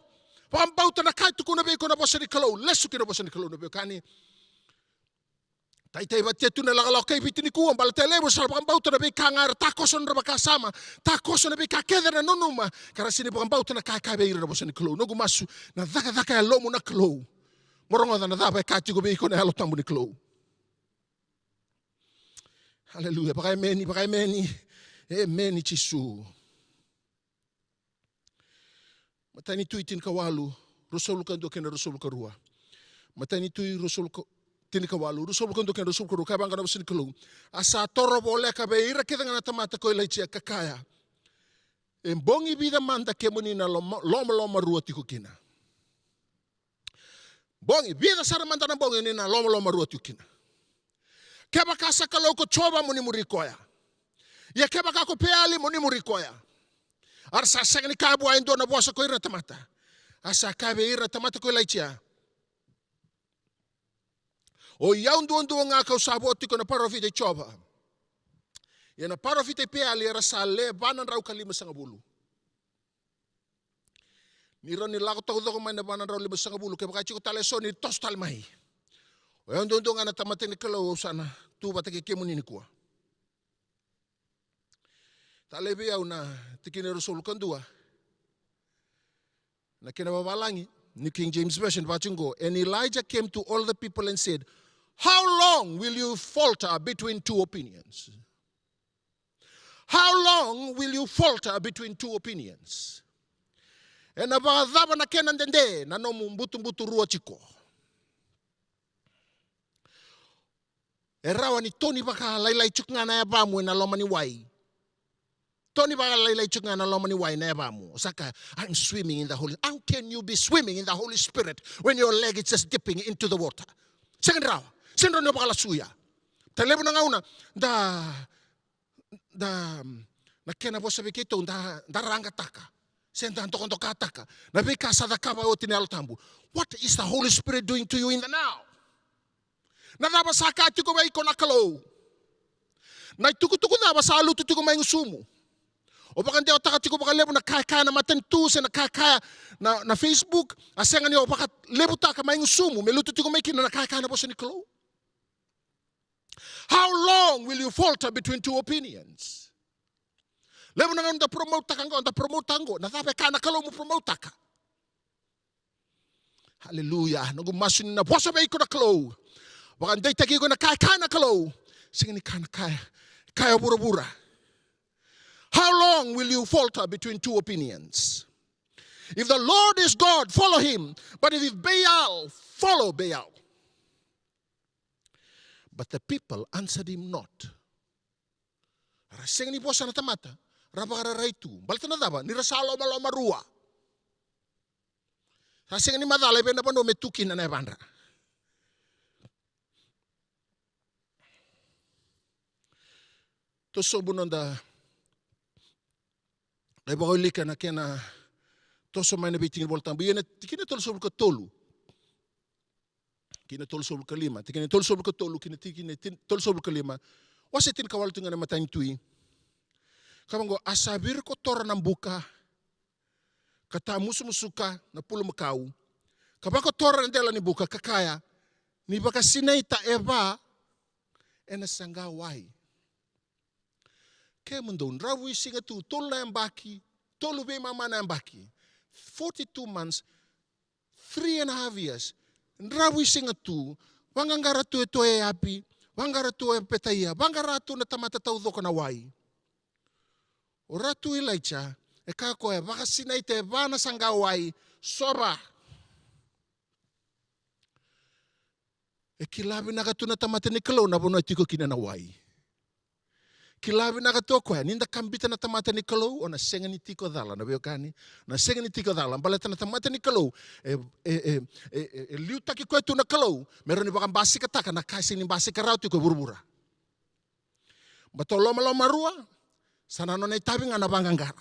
Pambauta na kai tuku na be ko na bosa ni kalau lesu ki na bosa ni kalau na be kani Tai ba te tuna laka kai pitini ku ambala te lebo sal bakang bauta na be kangar ta koson ra bakasama ta koson na be ka kedera nonuma kara sini bakang bauta na ka be ira bosani klo no gumasu na daka ya lomo na klo morongo na daba ka tigo be ko na halo tambu ni klo. Haleluya pakai meni meni chisu matani tuitin kawalu rusol kan do kena rusol karua matani tui rusol tini kawalu rusol kan do kena rusol karua kabang kana bosani klo asa toro bole ka be ira kita ngana tamata ko ilaichia kakaya embongi vida manda kemuni na loma rua tiku kina bongi vida sara manda na bongi ni na loma rua tiku kina keba kasa kalau ko coba muni murikoya ya keba kako peali muni murikoya arsa sengni kabu aindo na bosa ko ira tamata asa kabe ira tamata ko ilaichia o yaundu nga ka saboti ko na parofite coba ya na parofite peali ara sale banan rau kalima sangabulu ni ron ni lako toko man na banan rau lima sangabulu keba kachiko tale so ni tos talmai o yaundu nga na tamata ni kalau sana tu batake kemuni ni kuwa talebi au na tikine rusol kandua na kena babalangi ni King James Version bachingo and Elijah came to all the people and said, how long will you falter between two opinions? How long will you falter between two opinions? And abadaba na kenan dende na no mbutu rua chiko erawa ni Tony baka lailai chukngana ya bamu na lomani wai. Tony baka lailai chukngana lomani wai na ya bamu. Osaka, I'm swimming in the Holy. How can you be swimming in the Holy Spirit when your leg is just dipping into the water? Second rawa. Sendro no baka lasuya. Talebo na ngauna na kena bosa bekito da ranga taka. Senda toko taka. Na beka sadaka ba otini alotambu. What is the Holy Spirit doing to you in the now? Na daba sa kati ko ba iko na kalo. Na tuku na ba sa alutu tuku may ngusumu. O baka hindi o takati ko baka lebo na kaya na matentu sa na kaya na Facebook. Asengan niyo baka lebo taka may ngusumu. May lutu tuku may kina na kaya na po sa ni kalo. How long will you falter between two opinions? Lebo na nga promote tango. Na daba ka na kalo mo promote taka. Hallelujah. Nagumasin na bosa ba iko na kalo. Baka hindi tagi ko na kaya na kalo. Sige ni kaya bura-bura. How long will you falter between two opinions? If the Lord is God, follow him. But if it's Baal, follow Baal. But the people answered him not. Rasing ni bosa na tamata. Rabakara raitu. Balta na daba. Nirasalo maloma rua. Rasing ni madala. Ibe na pa no metukin na nebandra. To sobunon da ay bako lika na kena to so may nabitingin boltang biyan tikina tol sobul ka tolu kina tol sobul ka lima tikina tol sobul ka tolu kina tikina tol sobul ka lima wasitin kawal tunga na matang tui kamango asabir ko tora ng buka kata musumusuka na pulo makau kabako tora ng dela ni buka kakaya ni baka sinaita eba enasangawai Kemundon, rawi singa tu, tolu na yambaki, tolu be mama na yambaki. 42 months, 3.5 years. Rawi singa tu, wangangara tu ito e api, wangara tu e petaya, wangara tu na tamata taudo ka na wai. O ratu ilaicha, e kako e baka sinaite vana sanga wai, soba. E kilabi na katu na tamata ni kalo na bono tiko kina na wai. Kilabi na katoko ya, ninda kambita na tamata ni kalau, o na senga ni tiko dhala, na beo kani, na senga ni tiko dhala, baleta na tamata ni kalau, liu taki kwetu na kalau, meron ni bakang basi kataka, na kasi ni basi karauti ko burbura. Bato loma rua, sana no na itabi nga nabangangara.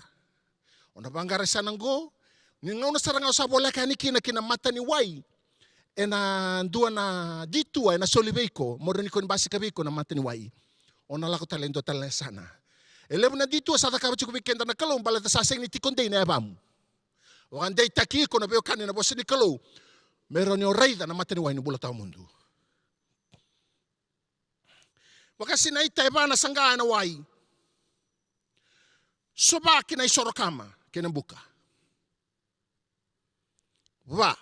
O nabangara sana ngo, ni nga una sarang sa bola kani kina mata ni wai, e na dua na ditua, e na solibeiko, moron ni ko ni basi kabiko na mata ni wai. Ona lako talento talent sana. Elevo na dito sa takaba chiko bikenda na kalong balata sa sing ni tikonde na yabamu. O kanday taki ko na beo kanina bosa ni kalo. Meron yung rayda na mataniway ni bulat ang mundo. Wakasi na ita ebana sanga na wai. Soba kina isorokama kina buka. Va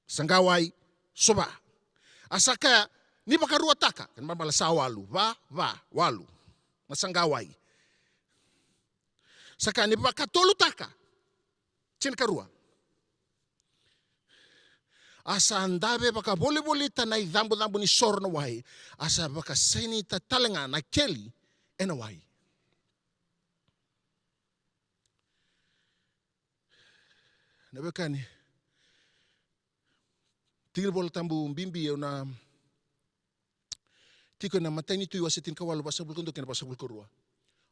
sanga wai soba. Asaka ni bakarua taka kan mabala sa walu. Va walu. Masanga wai. Saka ni bakatolu taka. Chin karua. Asa andabe baka boli tanai dambu ni sor na wai. Asa baka seni ta talenga na keli ena wai. Nabekani. Tingil bol tambu bimbi na tiko na matani tu wasetin kawalu basabul kundo kena basabul kurua.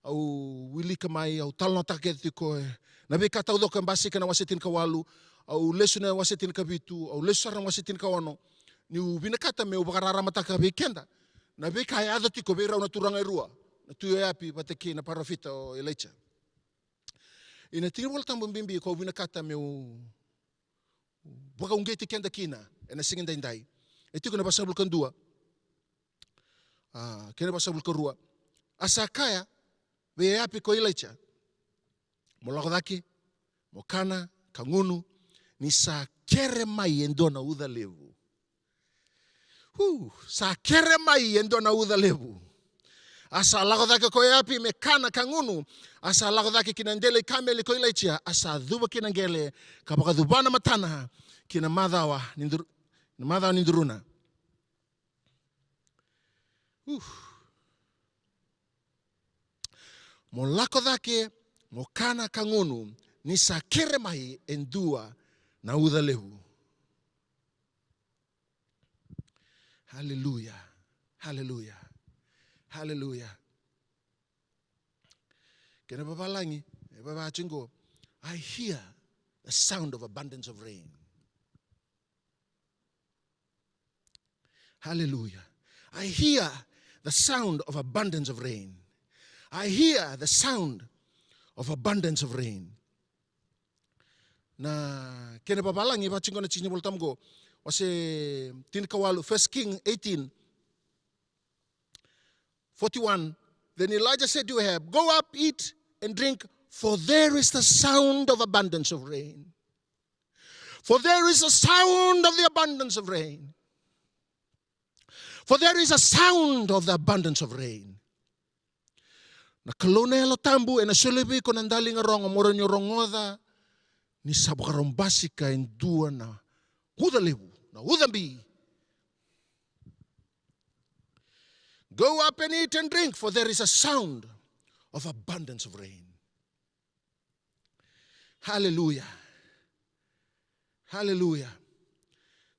Au wili kamai au talno take tiko nabe kata udo kan basi kana wasetin kawalu au lesu na wasetin kabitu au lesu sarang wasetin kawano ni binakata me ubakarara mataka bekenda nabe kaya ada tiko be rauna turanga rua na tu yapi pateki na parafita o elecha ina tingil bol tambu bimbi ko binakata me baka ungeti kenda kina ena singin daindai etiko na basabul kandua kena basabul karua asa kaya be yapi ko elecha molakodaki mokana kangunu ni sa kere mai endona uda levu sa kere mai endona uda levu asa lakodaki ko yapi me kana kangunu asa lakodaki kinandele kameli ko elecha asa duba kinangele kapaka dubana matana kina madawa ninduruna mo lakodake mo kana kangunu ni sa kere mai endua na uda lehu. Hallelujah. Hallelujah. Hallelujah. Kena babalangi, baba chingo, I hear the sound of abundance of rain. Hallelujah. I hear the sound of abundance of rain. I hear the sound of abundance of rain. Na kena babalangi ba chingo na chini boltamgo wase tin kawalu 1 King 18:41. Then Elijah said to Ahab, go up, eat and drink, for there is the sound of abundance of rain. For there is a sound of the abundance of rain. For there is a sound of the abundance of rain. Na kalonelo tambu ena selebi ko nandali nga rongo moro nyo rongoda ni sabakarombasi ka endua na udalebu na udambi. Go up and eat and drink, for there is a sound of abundance of rain. Hallelujah. Hallelujah.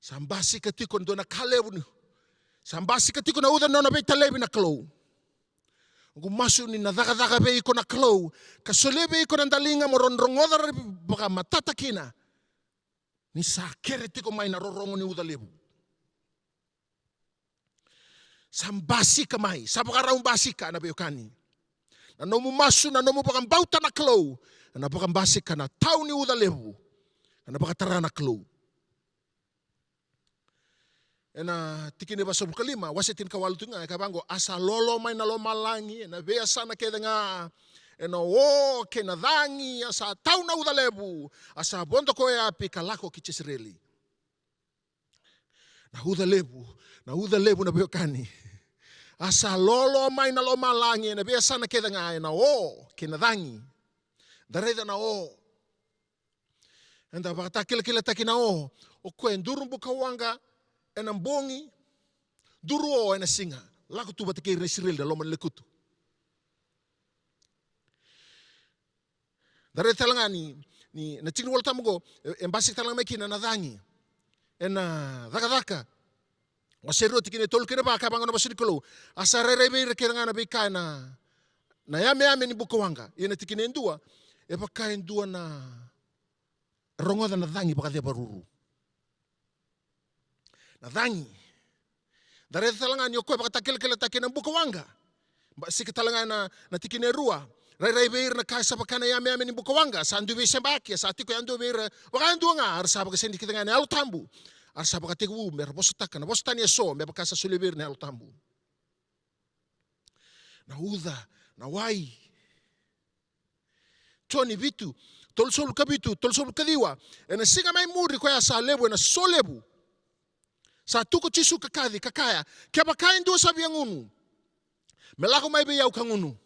Sambasi katiko ndo na kalebu. Sambasi katiko na uda nona beita lebi na klo. Gumasu ni na daga be iko na klo. Kasolebe iko na ndalinga moronrongoda baka matata kina. Ni sa kere tiko mai na rorongo ni uda lebu. Sambasi kamai, sabakaraung basi ka na beyokani. Na nomu masu na nomu bakang bauta na klo. Na bakang basi ka na tau ni uda lebu. Na bakatara na klo. Na tikini basa bukalima, wasetin kawalu tunga kabango asa lolo mai na loma langi na beya sana ke nga ena o ke na dangi asa tau na uda lebu asa bondo ko ya pikalako kichisreli. Na uda lebu na beyokani. Asa lolo mai na loma langi na beya sana ke nga ena o ke na dangi. Dareda na o. Enda bakata kila takina o kwen durum bukawanga ena mbongi duru o ena singa lako tu batake resirel da loma lekutu. Dareda talanga ni na tingin wala tamugo embasi talanga meki na nadangi ena daka wasero tikine tol kene ba kabanga no basirikolo asarere be rekanga na bika na yame ni bukawanga ina tikine ndua e baka ndua na rongoda na dangi baka dia baruru. Na dangi. Dari talanga ni okoi baka takele takena bukawanga. Ba sikatalanga na tikine rua. Rai beir na kasa baka na yame ni bukawanga. Sandu be sembaki sa tiko yandu beir. Baka ndu nga arsa baka sendi kitanga ni alutambu. Arsa baka tiku mer bosotaka na bosotani so me baka sa sulibir ni alutambu. na udha, na wai. Toni vitu, tol sol kabitu, tol sol kadiwa. E na singa mai muri ko ya sa lebu, na so lebu. Sa tuko chisu kakadi, kakaya. Kia bakain dua sabi ang unu. Melako mai be yau kang unu.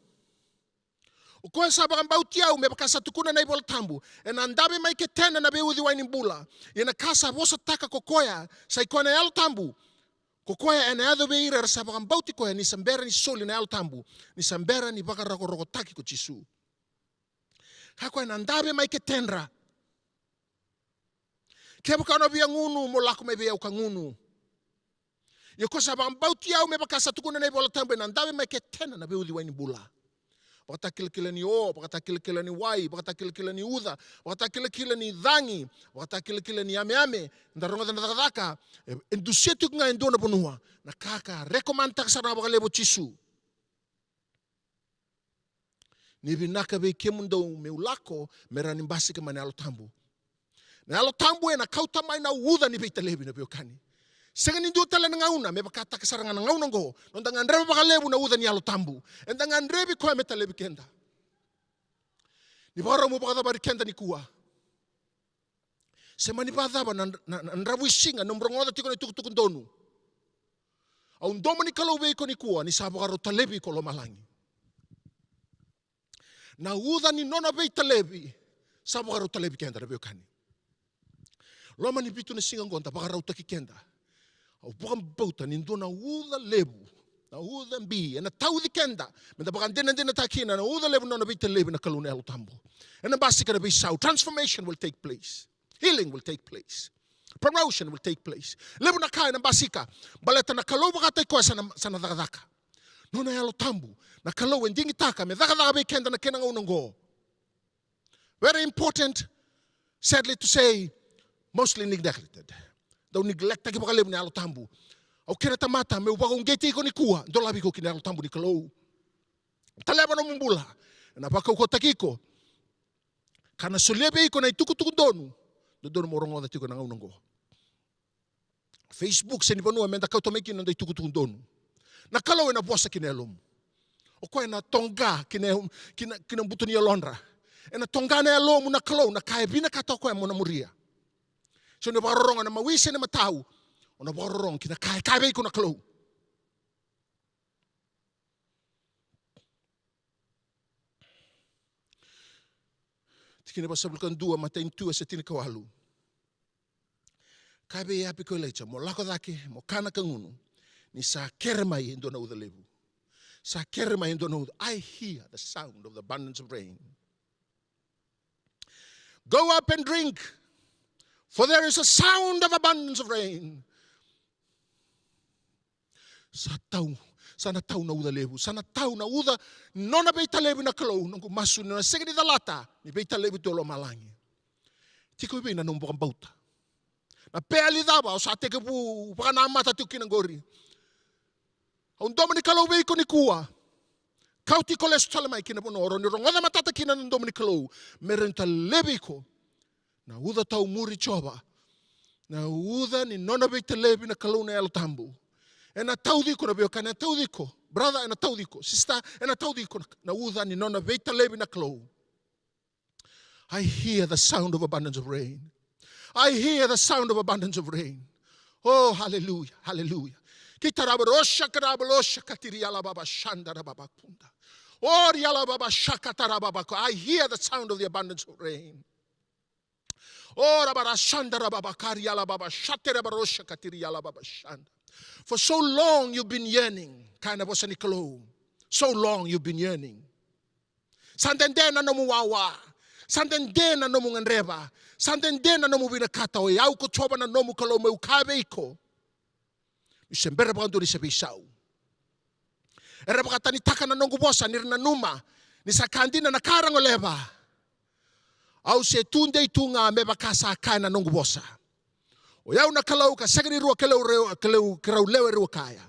O koe sa bakang bauti au me baka sa tukuna na ibola tambu. E na andabe mai ke tena na be uthi waini mbula. E na kasa wosa taka kokoya sa ikoa na yalo tambu. Kokoya e na yado be ira sa bakang bauti koe ni sambera ni soli na yalo tambu. Ni sambera ni baka rako taki ko chisu. Hakoe na andabe mai ke tenra. Kia baka na biang unu mo lako mai be yau kang unu. Ia ko sa bakang bauti au me baka sa tukuna na ibola tambu. E na andabe mai ke tena na be uthi waini mbula. Baka kila ni o, baka kila ni wai, baka kila ni uda, baka kila ni dhangi, baka kila ni ame, ndaronga na dakadaka, endusetu nga endona ponua, na kaka, rekomanta ka sana baka lebo chisu. Ni binaka be kemundo me ulako, merani mbasi ka mane alo tambu. Na alo tambu e na kauta mai na uda ni beita lebi na beokani. Sanga nindu tala na ngauna, me bakata kasaranga na ngauna ngo. Nonda ngandrebe baka lebu na uda ni alo tambu. Enda ngandrebe koe meta lebi kenda. Ni baka mo baka bari kenda ni kuwa. Sema ni baka ba na nrabu isinga, nombrongoda tiko ni tukutukun donu. Au ndomo ni kalowe ko ni kuwa, ni sabaka ro talebi ko lo malangi. Na uda ni nona beita lebi, sabaka ro talebi kenda na beokani. Loma ni bitu ni singa ngonta, baka ro taki kenda. Au bukan bauta nindo na uda lebu, na uda mbi, na tau di kenda, menda bukan dena takina na uda lebu na bita lebu na kalune alo tambo. And the basi kana be sau. Transformation will take place. Healing will take place. Promotion will take place. Lebu na kaya na basika, baleta na kalau baka ko sana dakadaka. No na alo tambo, na kalau endingi taka me dakadaka be kenda na kena ngaunango. Very important, sadly to say, mostly neglected. Daw neglect taki baka lebu ni alo tambu. Au kena tamata me upaka ungeti ko ni kuwa, ndo labi ko kini alo tambu ni kalou. Taleba no mumbula, na baka ko takiko. Kana solebe ko na itukutuku donu, do donu morongo da tiko na ngaunango. Facebook se ni panua menda kau tomeki na itukutuku donu. Na kalou na bosa kini alom. O ko na tonga kina butuni alondra. E na tonga na alom na kalou na kai bina kata ko mo na muria. So na barorong na mawise na matao, o na barorong kina kai ko na kalou. Tikina basablukan dua matain tua sa tinikawalu. Kai be api ko lecha mo lako dake mo kana kangunu ni sa kermai ndo na udalebu. Sa kermai ndo na I hear the sound of the abundance of rain. Go up and drink. For there is a sound of abundance of rain. Sana tau na uda lebu. Sana tau na uda nona beita lebu na kalou. Nungku masu na segini da lata. Ni beita lebu tolo malangi. Tiko ibe na numbukang bauta. Na peali daba o sa teke pu paka na mata tuki ng gori. Ang domo ni kalou beiko ni kuwa. Kau ti koles talamay kinapuno. Oro ni rongoda matata kina ng domo ni kalou. Meron ta lebi ko. Na uda tau muri choba. Na uda ni nona beita lebi na kalou na alo tambu. E na tau diko na bioka, na tau diko. Brother, e na tau diko. Sister, e na tau diko. Na uda ni nona beita lebi na kalou. I hear the sound of abundance of rain. I hear the sound of abundance of rain. Oh, hallelujah, hallelujah. Kitarabarosha karabarosha katiriala baba shanda baba kunda. Oh, riala baba shakatara baba. I hear the sound of the abundance of rain. Oh, rabarashanda baba kariala baba shatera barosha katiriala baba shanda. For so long you've been yearning, kind of wasanikalo. So long you've been yearning. Sandende na nomuwawa. Sandende na nomunganreba. Sandende na nomubinakata o yau ko choba na nomu kalo me ukabe iko. Isembere bando ni sebisau. Era bakata ni taka na nongu bosa ni na numa ni sakandina na karango leba. Au se tunde itunga me bakasa kana nongu bosa. O yau na kalau ka segani rua kalau kerau lewe rua kaya.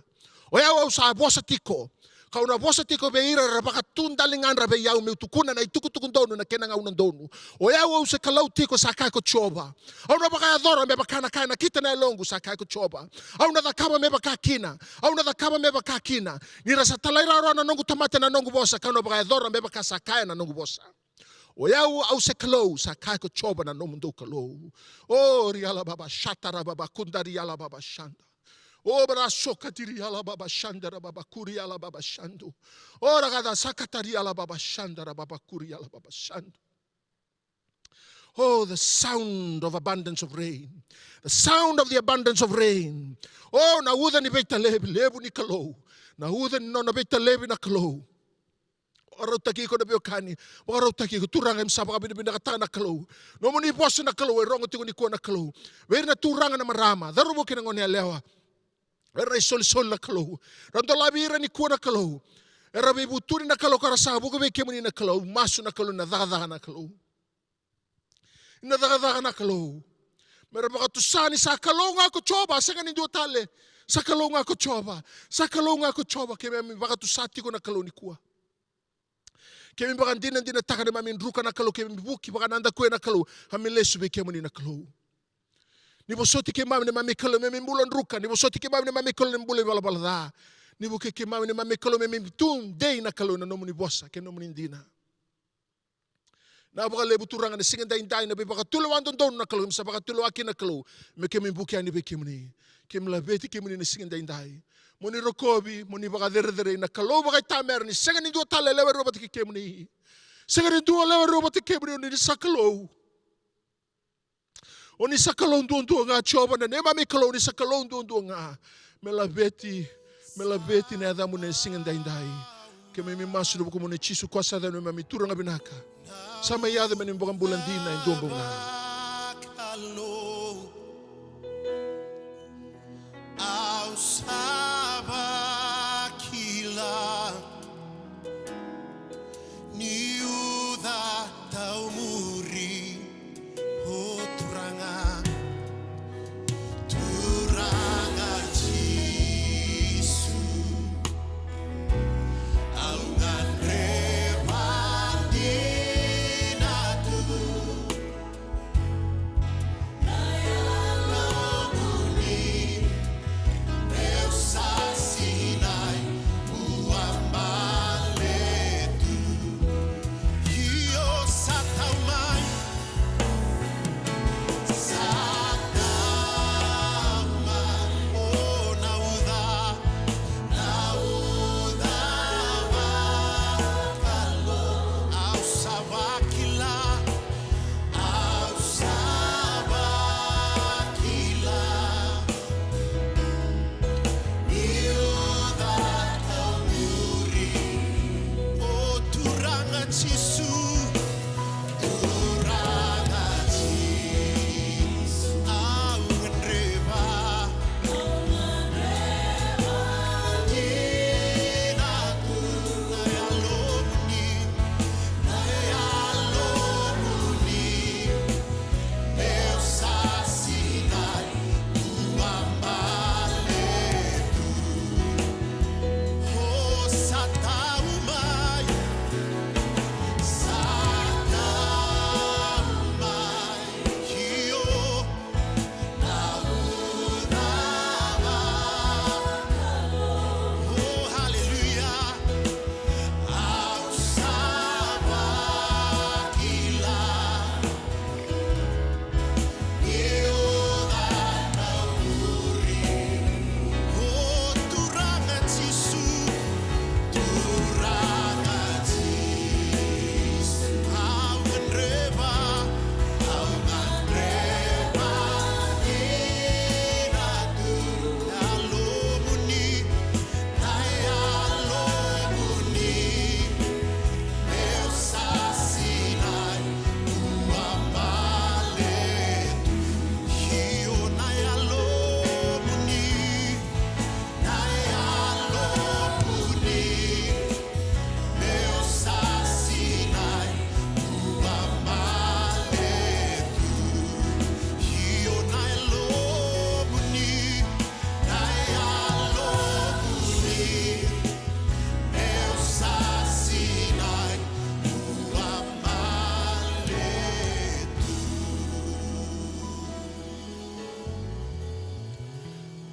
O yau au sa bosa tiko. Kauna bosa tiko beira rabaka tundalingan rabe yau meu tukuna na itukutukundonu na kena ngau nandonu. O yau au se kalau tiko sakai ko choba. Au na baka adora me baka na kaina kita na longu sakai ko choba. Au na dakaba me baka kina. Au na dakaba me baka kina. Ni rasa talaira ro na nongu tamate na nongu bosa kauna baka adora me baka sakai na nongu bosa. O yau au se kalau sakai ko choba na nomundo kalau. O riala baba shatara baba kundari yala baba shanda. O brasoka tiri ala baba shandara baba kuri ala baba shandu. O ragada sakatari ala baba shandara baba kuri ala baba shandu. Oh, the sound of abundance of rain. The sound of the abundance of rain. Oh, na uda ni beita lebu ni kalau. Na uda ni na beita lebu na kalau. Orang taki ko na biokani, orang taki ko turang em sapa kabini bina kata na kalau. Nomo ni boss na kalau, erong tiko ni ko na kalau. Wer na turang na marama, daru mo kinangon ya lewa. Era sol na kalau. Rando labira ni kuana kalau. Era bebuturi na kalau karasa buka be kemuni na kalau. Masu na kalau na dada na kalau. Na dada na kalau. Mera baka tusani sa kalau nga ko coba sa kanin dua tale. Sa kalau nga ko coba. Sa kalau nga ko coba kemi baka tusati ko na kalau ni kuah. Kemi baka dinan taka na mamin ruka na kalau kemi buki baka nanda kue na kalau. Hamilesu be kemuni na kalau. Ni bosoti ke mami ne mami kalau memi bulan ruka, ni bosoti ke mami ne mami kalau ne bule bala bala da. Ni buke ke mami ne mami kalau memi tum dei na kalau na nomu ni bosa, ke nomu ni dina. Na baka lebu turanga ne singa dai na be baka tulo andon don na kalau, sa baka tulo aki na kalau, me ke mi buke ani be ke muni. Ke mla beti ke muni ne singa dai. Moni rokobi, moni baka dere na kalau baka tamer ni singa ni dua tale lewe robot ke muni. Singa ni dua lewe robot ke muni ni sakalo. O ni sakalong duon nga choba na nema mi kalong ni sakalong duon nga melabeti na adamu na singan daindai ke me masu do ko mo ne chisu kwasa da no mami turanga binaka sama yada men mbogam bulandina ndombo nga au sabakila ni uda tau muri o turanga Jisu au ngandreva dinatu nayalomuni meu sasinai uambaletu hio sataumai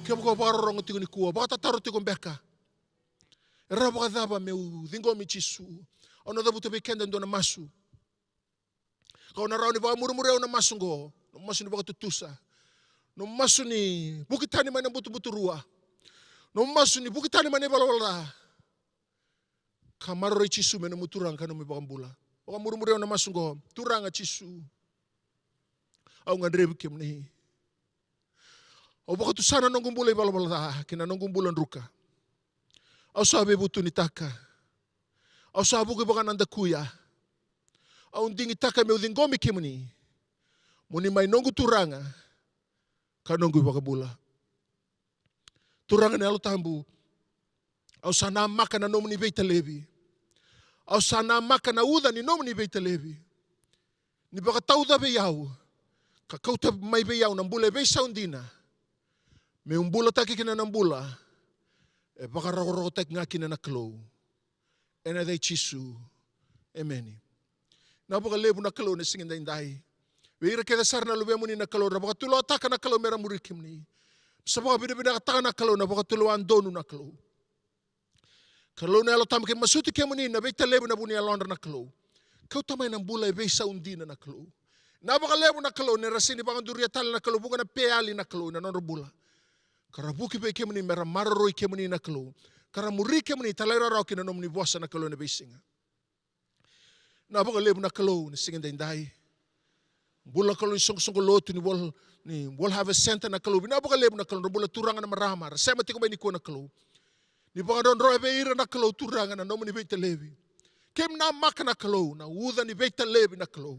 Kia baka warorong tigo ni kua. Baka tataro tigo mbeka. Era baka daba meu dingomi chisu. Ono dabu te bekenda ndona masu. Kau na rauni baka murumureu na masu ngo. No masu ni baka tutusa. No masu ni bukitani mana butu-butu rua. No masu ni bukitani mana balawala. Kamaroi chisu mena muturang kanu mi baka mbula. Baka murumureu na masu ngo. Turanga chisu. Au ngandrebu kem ni. Au baka tu sana nonggung bula balawala. Kina nonggung bulan ruka. Au sabe butu ni taka. Au sabu ke baka nanda kuya. Au ndingi taka me udingomi kimuni. Muni mai nonggu turanga. Ka nonggu baka bula. Turanga ni alu tambu. Au sana maka na nomu ni beita levi. Au sana maka na uda ni nomu ni beita levi. Ni baka tauda be yau. Ka kauta mai be yau na mbula be saundina. Me umbula taki kina na mbula. E baka raro tek ngaki na naklou. Ena dei chisu. Emeni. Na baka lebu naklou na singin da indai. Weira keda sarna lube muni naklou. Na baka tulo ataka naklou mera murikim ni. Sa baka bida-bida kataka naklou. Na baka tulo andonu naklou. Kalau na alo tamu ke masuti ke muni. Na beita lebu na buni alondra naklou. Kau tamay ng bulay be saundina naklou. Na baka lebu naklou. Ni rasini baka duria tali naklou. Buka na peali naklou. Na nonro bula. Karabuki be kemuni mera maroroi kemuni na kalo. Karamuri kemuni talaira rau kina nomni buasa na kalo na besinga. Na baka lebu na kalo na singin da indai. Bula kalo ni song lotu ni wal have a center na kalo. Na baka lebu na kalo na bula turanga na marama. Rasema tiko ba ni ko na kalo. Ni baka don roe be ira na kalo turanga na nomni beita levi. Kem na maka na kalo na uda ni beita levi na kalo.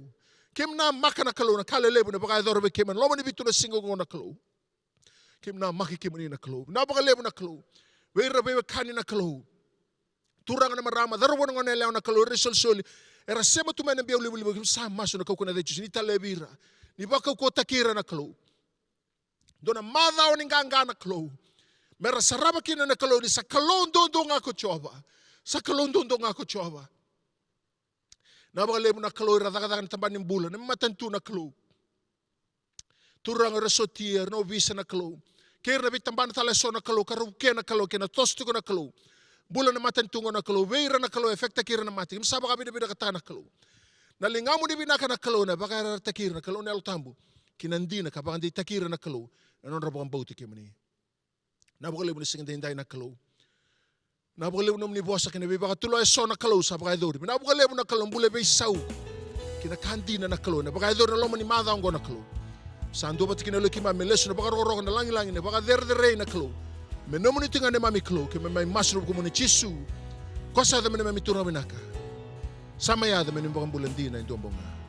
Kem na maka na kalo na kale lebu na baka idoro be keman. Loma ni bitu na singo ko na kalo. Kim na maki kim ni na kalo. Na baka lebu na kalo. Weira bewe kani na kalo. Turang na marama. Daro wana ngone leo na kalo. Resol soli. Era sema tu mena biya ulibu libu. Sa maso na kau kuna dechus. Ni talebira. Ni baka ko takira na kalo. Dona madao ni nganga na kalo. Mera saraba kina na kalo. Ni sa kalon dondo nga ko choba. Sa kalon dondo nga ko choba. Na baka lebu na kalo. Radaka-daka na tamban ng bulan. Ni matantu na kalo. Turang resotier no visa na kalo. Kaya na bitambana tala so na kalo. Karuke na kalo. Kaya na tosto ko na kalo. Bula na matantungo na kalo. Weira na kalo. Efekta kira na mati. Masaba ka bida-bida kata na kalo. Nalingamu di binaka na kalo na. Baka takira na kalo na alutambo. Kinandi na ka. Baka di takira na kalo. Anon rabo ang bauti kaya mani. Nabakalibu na singin dahinday na kalo. Nabakalibu na mni buwasa kinabi. Baka tulo ay so na kalo. Sabaka ay dori. Nabakalibu na kalo. Bula bay saw. Kinakandi na kalo. Nabaka ay dori na loma ni mada ang go na kalo. Sando bat kinalo ki mami leso na baka roro na langi na baka der na klo. Me no muni tinga ne mami klo ke me mai masro ko muni chisu. Kosa da me mami turna binaka. Sama ya da me ni baka bulandina ndombonga.